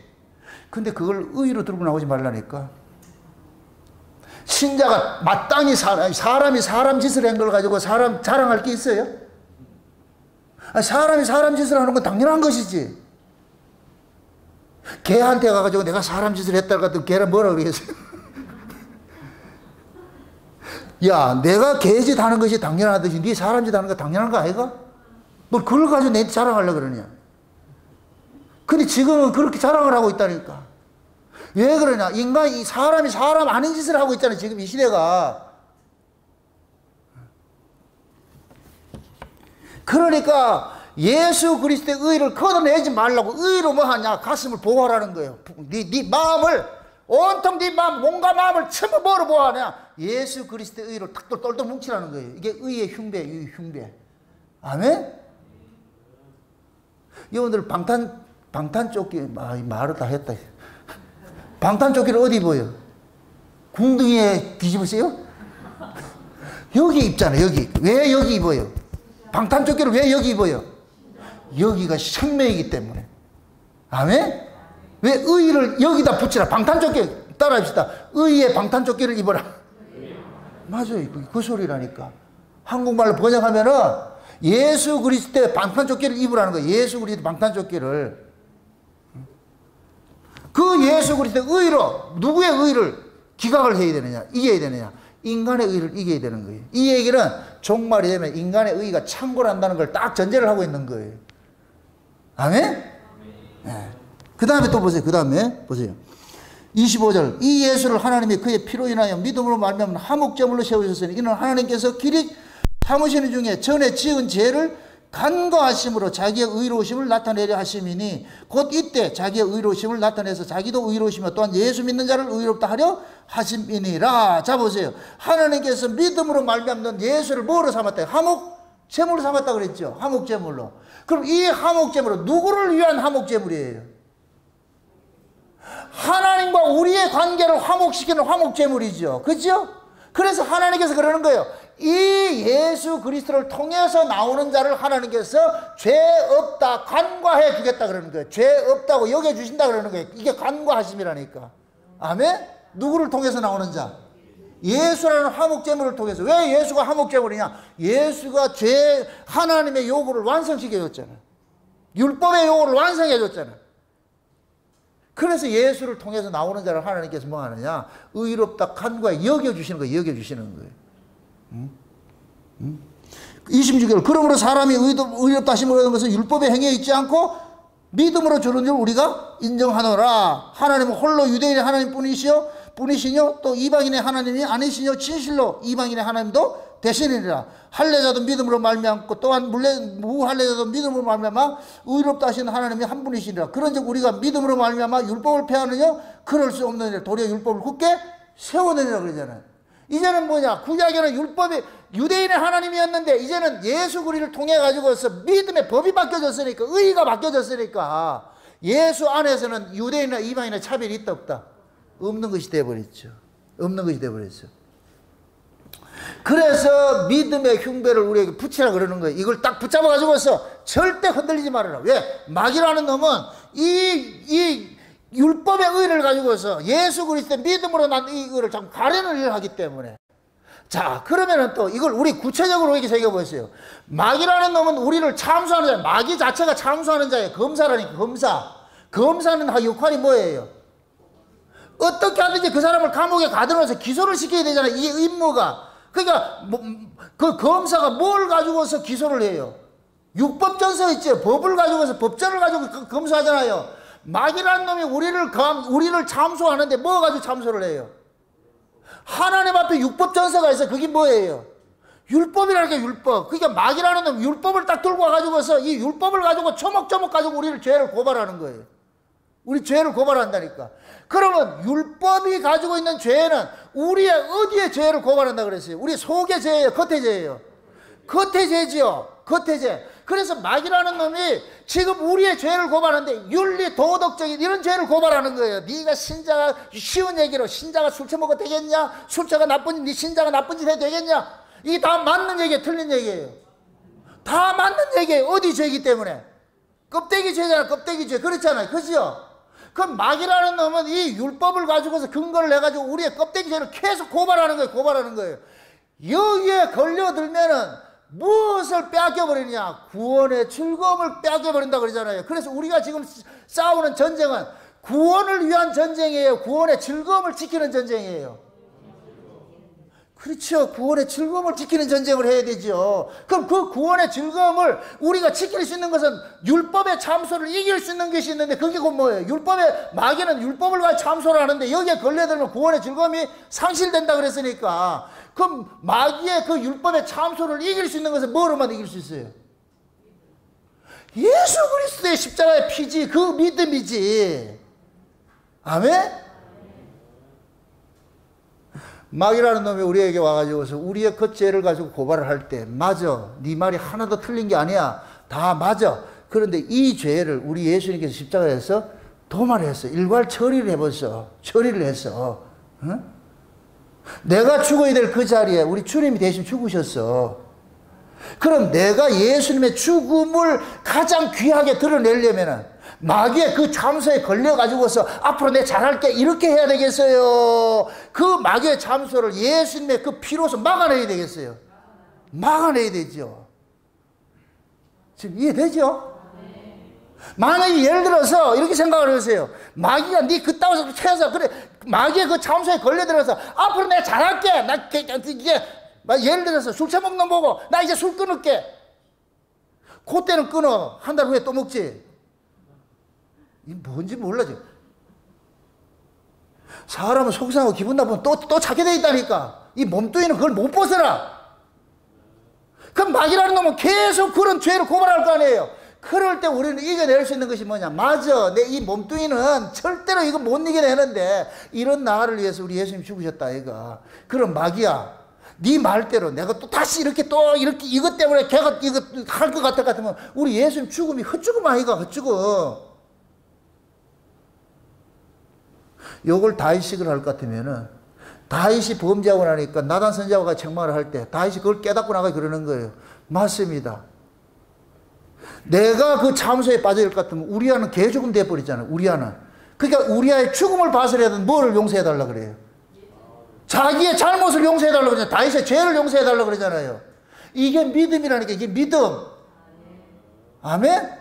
근데 그걸 의의로 들고 나오지 말라니까. 신자가 마땅히 사람이 사람 짓을 한 걸 가지고 사람 자랑할 게 있어요? 사람이 사람 짓을 하는 건 당연한 것이지. 개한테 가가지고 내가 사람 짓을 했다고 했더니 개는 뭐라 그러겠어요? 야, 내가 개짓 하는 것이 당연하듯이 네 사람 짓 하는 거 당연한 거 아이가? 뭐 그걸 가지고 내 자랑하려고 그러냐? 근데 지금은 그렇게 자랑을 하고 있다니까. 왜 그러냐? 사람이 사람 아닌 짓을 하고 있잖아요. 지금 이 시대가. 그러니까 예수 그리스도의 의를 걷어내지 말라고. 의로 뭐 하냐? 가슴을 보호하라는 거예요. 네 마음을 온통 네 마음, 몸과 마음을 전부 뭐로 보호하냐? 예수 그리스도의 의로 탁 똘똘 뭉치라는 거예요. 이게 의의 흉배, 의의 흉배. 아멘? 여러분들 방탄조끼, 말을 다 했다. 방탄조끼를 어디 입어요? 궁둥이에 뒤집으세요? 여기 입잖아요, 여기. 왜 여기 입어요? 방탄조끼를 왜 여기 입어요? 여기가 생명이기 때문에. 아멘? 왜 의의를 여기다 붙이라? 방탄조끼 따라합시다. 의의 방탄조끼를 입어라. 맞아요. 그 소리라니까. 한국말로 번역하면은 예수 그리스도의 방탄조끼를 입으라는 거예요. 예수 그리스도 방탄조끼를. 그 예수 그리스도의 의로 누구의 의를 기각을 해야 되느냐? 이겨야 되느냐? 인간의 의를 이겨야 되는 거예요. 이 얘기는 종말이 되면 인간의 의가 창궐한다는 걸 딱 전제를 하고 있는 거예요. 아멘? 네. 그 다음에 또 보세요. 그 다음에 보세요. 25절. 이 예수를 하나님이 그의 피로 인하여 믿음으로 말미암아 화목제물로 세우셨으니 이는 하나님께서 길이 참으시는 중에 전에 지은 죄를 간과하심으로 자기의 의로우심을 나타내려 하심이니 곧 이때 자기의 의로우심을 나타내서 자기도 의로우시며 또한 예수 믿는 자를 의롭다 하려 하심이니라. 자 보세요. 하나님께서 믿음으로 말미암는 예수를 뭐로 삼았다? 화목제물로 삼았다 그랬죠. 화목제물로. 그럼 이 화목제물은 누구를 위한 화목제물이에요? 하나님과 우리의 관계를 화목시키는 화목제물이죠. 그렇죠? 그래서 하나님께서 그러는 거예요. 이 예수 그리스도를 통해서 나오는 자를 하나님께서 죄 없다 간과해 주겠다 그러는 거예요. 죄 없다고 여겨주신다 그러는 거예요. 이게 간과하심이라니까. 아멘? 누구를 통해서 나오는 자? 예수라는 화목제물을 통해서. 왜 예수가 화목제물이냐? 예수가 하나님의 요구를 완성시켜줬잖아. 율법의 요구를 완성해줬잖아. 그래서 예수를 통해서 나오는 자를 하나님께서 뭐 하느냐? 의롭다 간과에 여겨주시는 거예요. 여겨주시는 거예요. 26절. 그러므로 사람이 의롭다 하심을 얻은 것은 율법의 행위에 있지 않고 믿음으로 주는 줄 우리가 인정하노라. 하나님은 홀로 유대인의 하나님 뿐이시뇨 또 이방인의 하나님이 아니시뇨 진실로 이방인의 하나님도 되시느니라. 할례자도 믿음으로 말미암고 또한 무할례자도 믿음으로 말미암아 의롭다 하시는 하나님이 한 분이시니라. 그런즉 우리가 믿음으로 말미암아 율법을 폐하느냐? 그럴 수 없느니라. 도리어 율법을 굳게 세우느니라 그러잖아요. 이제는 뭐냐? 구약에는 율법이 유대인의 하나님이었는데 이제는 예수 그리스도를 통해 가지고서 믿음의 법이 바뀌어졌으니까, 의가 바뀌어졌으니까 예수 안에서는 유대인이나 이방인의 차별이 있다 없다? 없는 것이 되어버렸죠. 없는 것이 되어버렸죠. 그래서 믿음의 흉배를 우리에게 붙이라 그러는 거예요. 이걸 딱 붙잡아 가지고서 절대 흔들리지 말아라. 왜? 마귀라는 놈은 이 율법의 의를 가지고서 예수 그리스도의 믿음으로 난 이거를 참 가려는 일을 하기 때문에. 자, 그러면은 또 이걸 우리 구체적으로 이렇게 생각해보세요. 마귀라는 놈은 우리를 참수하는 자예요. 마귀 자체가 참수하는 자예요. 검사라니까, 검사. 검사는 역할이 뭐예요? 어떻게 하든지 그 사람을 감옥에 가둬놓아서 기소를 시켜야 되잖아요. 이 임무가. 그러니까 그 검사가 뭘 가지고서 기소를 해요? 율법전서 있죠. 법을 가지고서, 법전을 가지고 검사하잖아요. 마귀라는 놈이 우리를 참소하는데 뭐 가지고 참소를 해요? 하나님 앞에 율법전서가 있어. 그게 뭐예요? 율법이라는 게 율법. 그러니까 마귀라는 놈 율법을 딱 들고 와가지고서 이 율법을 가지고 조목조목 가지고 우리를 죄를 고발하는 거예요. 우리 죄를 고발한다니까. 그러면 율법이 가지고 있는 죄는 우리의 어디에 죄를 고발한다 그랬어요? 우리 속의 죄예요? 겉의 죄예요? 겉의 죄지요. 겉의 죄. 그래서 마귀라는 놈이 지금 우리의 죄를 고발하는데 윤리, 도덕적인 이런 죄를 고발하는 거예요. 네가 신자가, 쉬운 얘기로 신자가 술 처먹어도 되겠냐? 술자가 나쁜, 네 신자가 나쁜 짓 해도 되겠냐? 이게 다 맞는 얘기예요? 틀린 얘기예요? 다 맞는 얘기예요. 어디 죄이기 때문에? 껍데기 죄잖아. 껍데기 죄. 그렇잖아요. 그죠? 그럼 마귀라는 놈은 이 율법을 가지고서 근거를 내가지고 우리의 껍데기 죄를 계속 고발하는 거예요. 고발하는 거예요. 여기에 걸려들면은 무엇을 빼앗겨버리느냐? 구원의 즐거움을 빼앗겨버린다 그러잖아요. 그래서 우리가 지금 싸우는 전쟁은 구원을 위한 전쟁이에요? 구원의 즐거움을 지키는 전쟁이에요? 그렇죠. 구원의 즐거움을 지키는 전쟁을 해야 되죠. 그럼 그 구원의 즐거움을 우리가 지킬 수 있는 것은 율법의 참소를 이길 수 있는 것이 있는데 그게 곧 뭐예요? 율법의 마귀는 율법을 가지고 참소를 하는데 여기에 걸려들면 구원의 즐거움이 상실된다 그랬으니까 그럼 마귀의 그 율법의 참소를 이길 수 있는 것은 뭐로만 이길 수 있어요? 예수 그리스도의 십자가의 피지, 그 믿음이지. 아멘? 마귀라는 놈이 우리에게 와가지고서 우리의 그 죄를 가지고 고발을 할 때 맞아. 네 말이 하나도 틀린 게 아니야. 다 맞아. 그런데 이 죄를 우리 예수님께서 십자가에서 도말을 했어. 일괄 처리를 해버렸어. 처리를 했어. 응? 내가 죽어야 될 그 자리에 우리 주님이 대신 죽으셨어. 그럼 내가 예수님의 죽음을 가장 귀하게 드러내려면은 마귀의 그 참소에 걸려가지고서 앞으로 내 잘할게 이렇게 해야 되겠어요? 그 마귀의 참소를 예수님의 그 피로서 막아내야 되겠어요? 막아내야 되죠. 지금 이해되죠? 만약에 예를 들어서 이렇게 생각을 해보세요. 마귀가 네 그따위서 채워서 그래 마귀의 그 참소에 걸려들어서 앞으로 내가 잘할게. 나 이제 예를 들어서 술 처먹는 놈 보고 나 이제 술 끊을게. 그때는 끊어. 한 달 후에 또 먹지. 이 뭔지 몰라 지금. 사람은 속상하고 기분 나쁘면 또 찾게 돼 있다니까. 이 몸뚱이는 그걸 못 벗어나. 그럼 마귀라는 놈은 계속 그런 죄를 고발할 거 아니에요. 그럴 때 우리는 이겨낼 수 있는 것이 뭐냐? 맞아. 내 이 몸뚱이는 절대로 이거 못 이겨내는데 이런 나를 위해서 우리 예수님 죽으셨다 이거. 그럼 마귀야. 네 말대로 내가 또 다시 이렇게 이것 때문에 걔가 이거 할 것 같으면 우리 예수님 죽음이 헛죽음 아이가 헛죽음. 요걸 다윗식을 할 것 같으면은 다윗이 범죄하고 나니까 나단 선지자가 책망을 할 때 다윗이 그걸 깨닫고 나가 그러는 거예요. 맞습니다. 내가 그 참소에 빠질 것 같으면 우리아는 개죽음 돼버리잖아요. 우리아는. 그러니까 우리의 죽음을 봐서라도 뭐를 용서해달라 그래요? 자기의 잘못을 용서해달라 그러잖아요. 다윗의 죄를 용서해달라 그러잖아요. 이게 믿음이라니까. 이게 믿음. 아멘?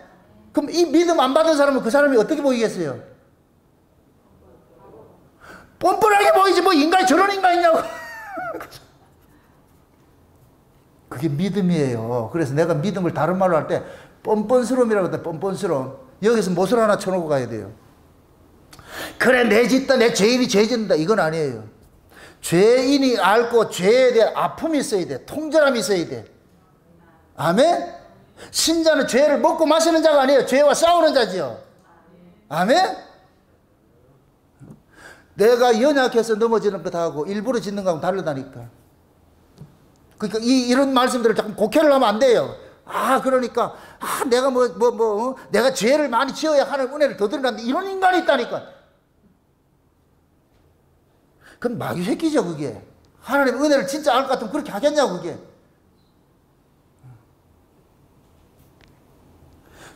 그럼 이 믿음 안 받은 사람은 그 사람이 어떻게 보이겠어요? 뻔뻔하게 보이지 뭐 인간이 저런 인간이냐고. 그게 믿음이에요. 그래서 내가 믿음을 다른 말로 할 때 뻔뻔스러움이라고 하거든. 뻔뻔스러움. 여기서 못을 하나 쳐놓고 가야 돼요. 그래 내 짓다 내 죄인이 죄 짓는다 이건 아니에요. 죄인이 알고 죄에 대한 아픔이 있어야 돼. 통절함이 있어야 돼. 아멘? 신자는 죄를 먹고 마시는 자가 아니에요. 죄와 싸우는 자지요. 아멘? 내가 연약해서 넘어지는 것하고 일부러 짓는 거하고 다르다니까. 그러니까 이런 말씀들을 자꾸 곡해를 하면 안 돼요. 그러니까 내가 내가 죄를 많이 지어야 하나님 은혜를 더 드리는데 이런 인간이 있다니까. 그건 마귀 새끼죠 그게. 하나님 은혜를 진짜 알 것 같으면 그렇게 하겠냐고 그게.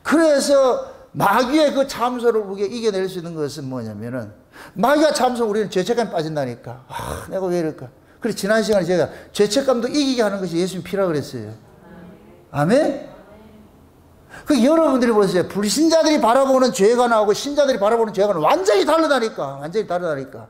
그래서 마귀의 그 참소를 우리가 이겨낼 수 있는 것은 뭐냐면은 마귀가 참소 우리는 죄책감에 빠진다니까. 내가 왜 이럴까. 그래서 지난 시간에 제가 죄책감도 이기게 하는 것이 예수님 피라고 그랬어요. 아멘? 그 여러분들이 보세요. 불신자들이 바라보는 죄가 나오고 신자들이 바라보는 죄가 완전히 다르다니까. 완전히 다르다니까.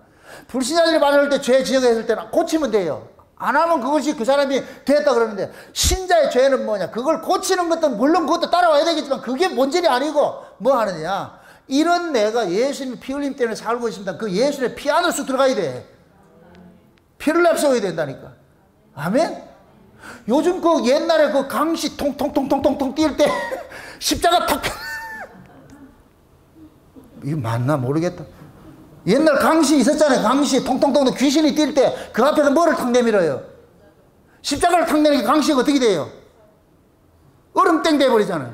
불신자들이 바라볼 때 죄 지적했을 때는 고치면 돼요. 안 하면 그것이 그 사람이 됐다 그러는데 신자의 죄는 뭐냐. 그걸 고치는 것도 물론 그것도 따라와야 되겠지만 그게 본질이 아니고 뭐 하느냐. 이런 내가 예수님 피 흘림 때문에 살고 있습니다. 그 예수님의 피 안으로 쑥 들어가야 돼. 피를 앞세워야 된다니까. 아멘? 요즘 그 옛날에 그 강시 통통통통통 뛸 때 십자가 탁 이거 맞나 모르겠다. 옛날 강시 있었잖아요. 강시 통통통 귀신이 뛸 때 그 앞에서 뭐를 탁 내밀어요? 십자가를 탁 내는 게 강시가 어떻게 돼요? 얼음땡 돼버리잖아요.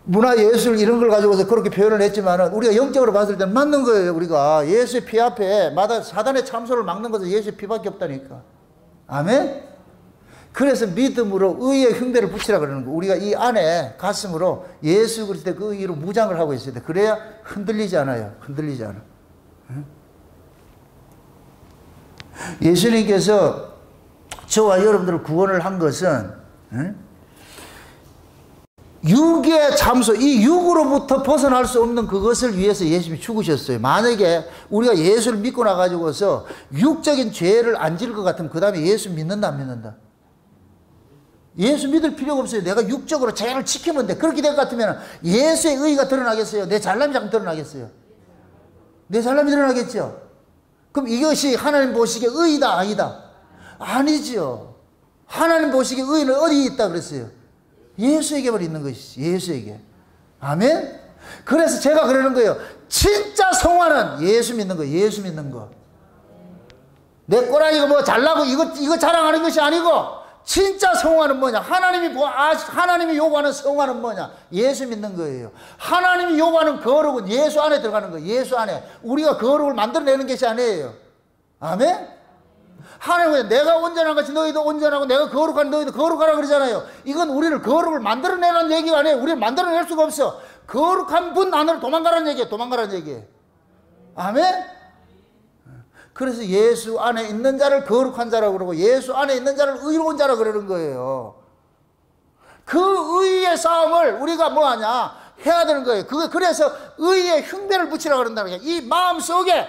문화 예술 이런 걸 가지고서 그렇게 표현을 했지만은 우리가 영적으로 봤을 때는 맞는 거예요. 우리가 예수의 피 앞에 사단의 참소를 막는 것은 예수의 피밖에 없다니까. 아멘? 그래서 믿음으로 의의 흉배를 붙이라 그러는 거. 우리가 이 안에 가슴으로 예수 그리스도의 그 의로 무장을 하고 있어야 돼. 그래야 흔들리지 않아요. 흔들리지 않아. 예수님께서 저와 여러분들을 구원을 한 것은 육의 참소, 이 육으로부터 벗어날 수 없는 그것을 위해서 예수님이 죽으셨어요. 만약에 우리가 예수를 믿고 나가지고서 육적인 죄를 안 지을 것 같으면 그 다음에 예수 믿는다 안 믿는다? 예수 믿을 필요가 없어요. 내가 육적으로 죄를 지키면 돼. 그렇게 될 것 같으면 예수의 의의가 드러나겠어요? 내 잘남이 자꾸 드러나겠어요? 내 잘남이 드러나겠죠? 그럼 이것이 하나님 보시기에 의의다 아니다? 아니죠. 하나님 보시기에 의의는 어디 있다 그랬어요? 예수에게만 있는 것이지. 예수에게. 아멘? 그래서 제가 그러는 거예요. 진짜 성화는 예수 믿는 거예요. 예수 믿는 거. 내 꼬라지가 뭐 잘나고 이거 자랑하는 것이 아니고 진짜 성화는 뭐냐? 하나님이 요구하는 성화는 뭐냐? 예수 믿는 거예요. 하나님이 요구하는 거룩은 예수 안에 들어가는 거예요. 예수 안에. 우리가 거룩을 만들어내는 것이 아니에요. 아멘? 하나님은 내가 온전한 같이 너희도 온전하고 내가 거룩한 너희도 거룩하라 그러잖아요. 이건 우리를 거룩을 만들어내라는 얘기가 아니에요. 우리를 만들어낼 수가 없어. 거룩한 분 안으로 도망가라는 얘기예요. 도망가라는 얘기예요. 아멘? 그래서 예수 안에 있는 자를 거룩한 자라고 그러고 예수 안에 있는 자를 의로운 자라고 그러는 거예요. 그 의의 싸움을 우리가 뭐하냐? 해야 되는 거예요. 그래서 의의 흉배를 붙이라고 그런다는 거예요. 이 마음속에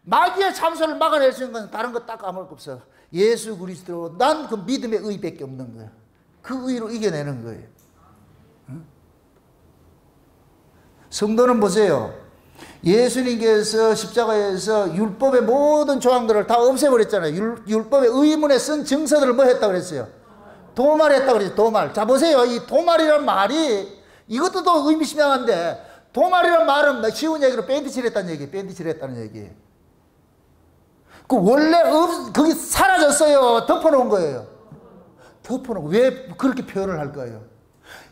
마귀의 참소를 막아낼 수 있는 건 다른 거 딱 아무것도 없어. 예수 그리스도 난 그 믿음의 의밖에 없는 거예요. 그 의로 이겨내는 거예요. 성도는 보세요. 예수님께서 십자가에서 율법의 모든 조항들을 다 없애버렸잖아요. 율법의 의문에 쓴 증서들을 뭐 했다고 그랬어요? 도말했다고 그랬어요. 도말. 자 보세요. 이 도말이란 말이 이것도 또 의미심장한데 도말이란 말은 쉬운 얘기로 페인트 칠했다는 얘기예요. 페인트 칠했다는 얘기예요. 그 원래 거기 사라졌어요. 덮어놓은 거예요. 덮어놓은 왜 그렇게 표현을 할까요?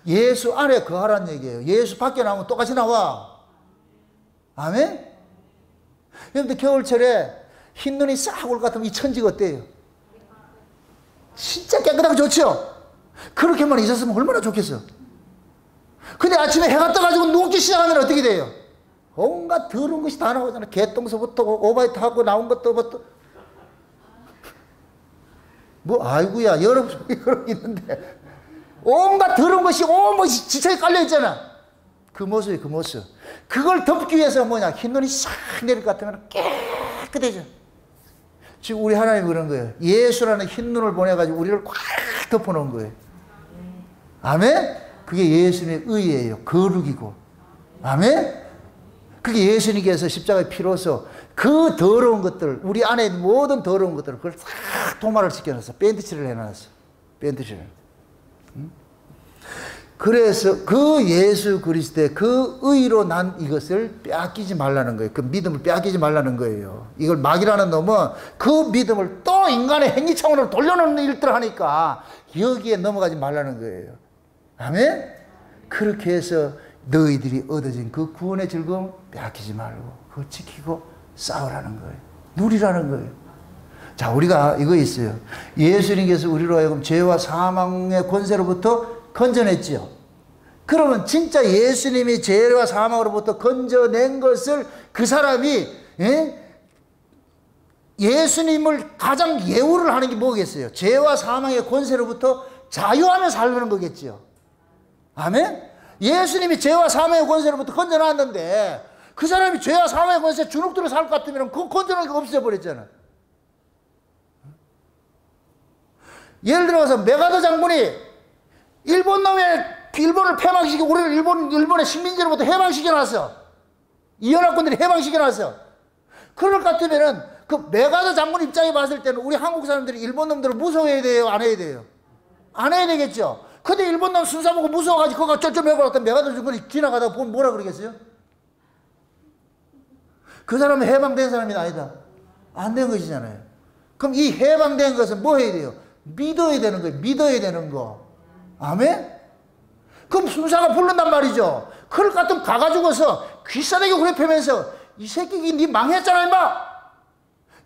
예수 안에 거하라는 얘기예요. 예수 밖에 나오면 똑같이 나와. 아멘? 여러분들 겨울철에 흰눈이 싹 올 것 같으면 이 천지가 어때요? 진짜 깨끗하고 좋죠? 그렇게만 있었으면 얼마나 좋겠어. 근데 아침에 해가 떠가지고 눕기 시작하면 어떻게 돼요? 온갖 더러운 것이 다 나오잖아. 개똥서부터 오바이트 하고 나온 것도 뭐 아이고야 여러 있는데 온갖 더러운 것이 온몸이 지체에 깔려 있잖아. 그 모습이 그 모습. 그걸 덮기 위해서 뭐냐, 흰눈이 싹 내릴 것 같으면 깨끗해져. 지금 우리 하나님이 그런 거예요. 예수라는 흰눈을 보내가지고 우리를 꽉 덮어놓은 거예요. 아멘? 그게 예수님의 의예요. 거룩이고. 아멘? 그게 예수님께서 십자가의 피로서 그 더러운 것들, 우리 안에 있는 모든 더러운 것들을 그걸 싹 도마를 시켜놨어. 밴드칠을 해놨어. 밴드칠을. 그래서 그 예수 그리스도의 그 의로 난 이것을 빼앗기지 말라는 거예요. 그 믿음을 빼앗기지 말라는 거예요. 이걸 마귀라는 놈은 그 믿음을 또 인간의 행위 차원으로 돌려놓는 일들을 하니까 여기에 넘어가지 말라는 거예요. 아멘? 그렇게 해서 너희들이 얻어진 그 구원의 즐거움 빼앗기지 말고 그거 지키고 싸우라는 거예요. 누리라는 거예요. 자, 우리가 이거 있어요. 예수님께서 우리로 하여금 죄와 사망의 권세로부터 건져냈지요. 그러면 진짜 예수님이 죄와 사망으로부터 건져낸 것을 그 사람이 예수님을 가장 예우를 하는 게 뭐겠어요? 죄와 사망의 권세로부터 자유하며 살는 거겠지요. 아멘? 예수님이 죄와 사망의 권세로부터 건져놨는데 그 사람이 죄와 사망의 권세에 주눅들어 살 것 같으면 그 건져놓은 게 없어버렸잖아. 예를 들어서 메가더 장군이 일본을 패망시키고 우리를 일본의 식민지로부터 해방시켜놨어. 이연합군들이 해방시켜놨어. 그럴 것 같으면은 그 메가더 장군 입장에 봤을 때는 우리 한국 사람들이 일본 놈들을 무서워해야 돼요? 안 해야 돼요? 안 해야 되겠죠? 근데 일본 놈 순사 보고 무서워가지고 그거 쩔쩔매고 메가더 장군이 지나가다가 보면 뭐라 그러겠어요? 그 사람은 해방된 사람이 아니다. 안 된 것이잖아요. 그럼 이 해방된 것은 뭐 해야 돼요? 믿어야 되는 거예요. 믿어야 되는 거. 아멘? 그럼 순사가 부른단 말이죠. 그럴 것 같으면 가가지고서 귀싸대기 후려펴면서 이 새끼기 니 망했잖아 임마.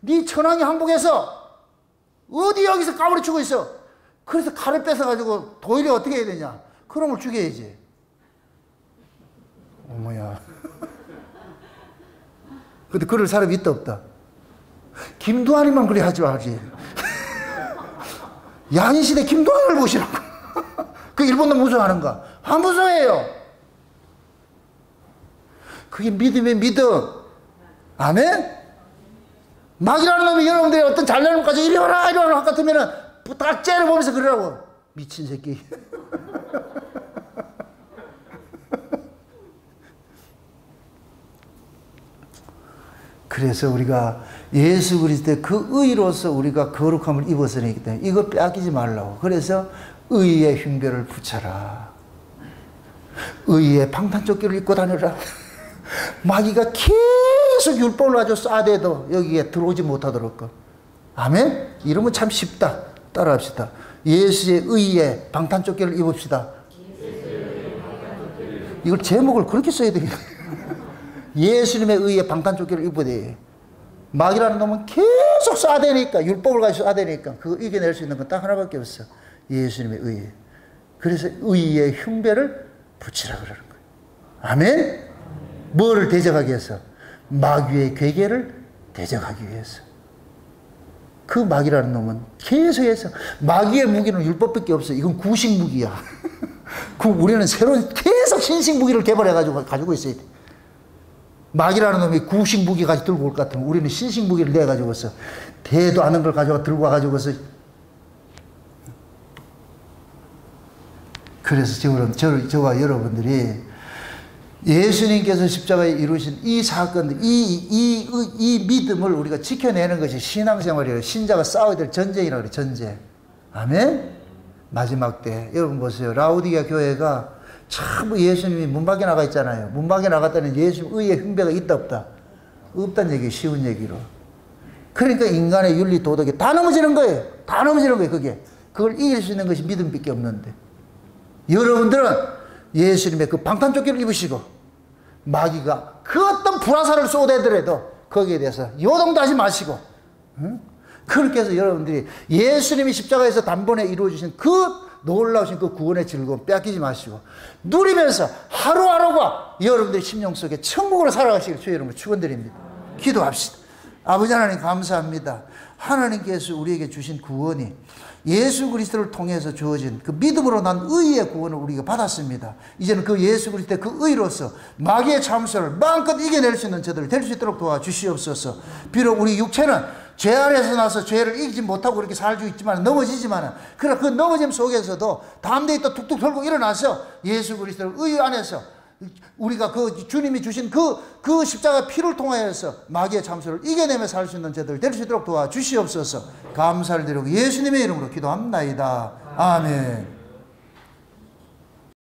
니 천황이 항복해서 어디 여기서 까부리치고 있어. 그래서 칼을 뺏어가지고 도일이 어떻게 해야 되냐. 그놈을 죽여야지. 어머야. 근데 그럴 사람이 있다 없다. 김두한이만 그래 하지 말지. 양시대 김두한을 보시라고. 그 일본도 무서워하는가? 안 무서워해요. 그게 믿음의 믿음. 아멘? 마귀라는 놈이 여러분들이 어떤 잘나는 것까지 이리 와라 이리 와라 할 것 같으면은 딱 째려보면서 그러라고. 미친 새끼. 그래서 우리가 예수 그리스도의 그 의로서 우리가 거룩함을 입었으니까 때문에 이거 빼앗기지 말라고. 그래서 의의 흉배를 붙여라. 의의 방탄조끼를 입고 다녀라. 마귀가 계속 율법을 가지고 쏴대도 여기에 들어오지 못하도록. 아멘? 이러면 참 쉽다. 따라합시다. 예수의 의의 방탄조끼를 입읍시다. 이걸 제목을 그렇게 써야 되겠네. 예수님의 의의 방탄조끼를 입어야 돼. 마귀라는 놈은 계속 쏴대니까, 율법을 가지고 쏴대니까 그거 이겨낼 수 있는 건 딱 하나밖에 없어. 예수님의 의. 그래서 의의 흉배를 붙이라 그러는 거예요. 아멘? 뭐를 대적하기 위해서? 마귀의 괴계를 대적하기 위해서. 그 마귀라는 놈은 계속해서 마귀의 무기는 율법밖에 없어. 이건 구식 무기야. 그럼 우리는 새로운 계속 신식 무기를 개발해가지고 가지고 있어야 돼. 마귀라는 놈이 구식 무기 가지고 들고 올 것 같으면 우리는 신식 무기를 내가지고서 대도 않은 걸 가져가 들고 와가지고서. 그래서 저와 여러분들이 예수님께서 십자가에 이루신 이 사건들, 이 믿음을 우리가 지켜내는 것이 신앙생활이에요. 신자가 싸워야 될 전쟁이라고 그래요. 전쟁. 아멘? 마지막 때 여러분 보세요. 라오디게아 교회가 참 예수님이 문 밖에 나가 있잖아요. 문 밖에 나갔다는 예수님 의의 흉배가 있다 없다? 없다는 얘기, 쉬운 얘기로. 그러니까 인간의 윤리 도덕이 다 넘어지는 거예요. 다 넘어지는 거예요. 그걸 이길 수 있는 것이 믿음밖에 없는데, 여러분들은 예수님의 그 방탄조끼를 입으시고 마귀가 그 어떤 불화살을 쏟아내더라도 거기에 대해서 요동도 하지 마시고, 응? 그렇게 해서 여러분들이 예수님이 십자가에서 단번에 이루어주신 그 놀라우신 그 구원의 즐거움 뺏기지 마시고 누리면서 하루하루가 여러분들의 심령 속에 천국으로 살아가시길 주의 이름으로 축원드립니다. 기도합시다. 아버지 하나님 감사합니다. 하나님께서 우리에게 주신 구원이 예수 그리스도를 통해서 주어진 그 믿음으로 난 의의 구원을 우리가 받았습니다. 이제는 그 예수 그리스도의 그 의로서 마귀의 참소를 마음껏 이겨낼 수 있는 저들 될 수 있도록 도와주시옵소서. 비록 우리 육체는 죄 아래서 나서 죄를 이기지 못하고 그렇게 살고 있지만 넘어지지만 그러나 그 넘어짐 속에서도 담대히 또 툭툭 털고 일어나서 예수 그리스도의 의 안에서 우리가 그 주님이 주신 그 십자가 피를 통하여서 마귀의 참소를 이겨내며 살 수 있는 자들 될 수 있도록 도와주시옵소서. 감사를 드리고 예수님의 이름으로 기도합나이다. 아멘.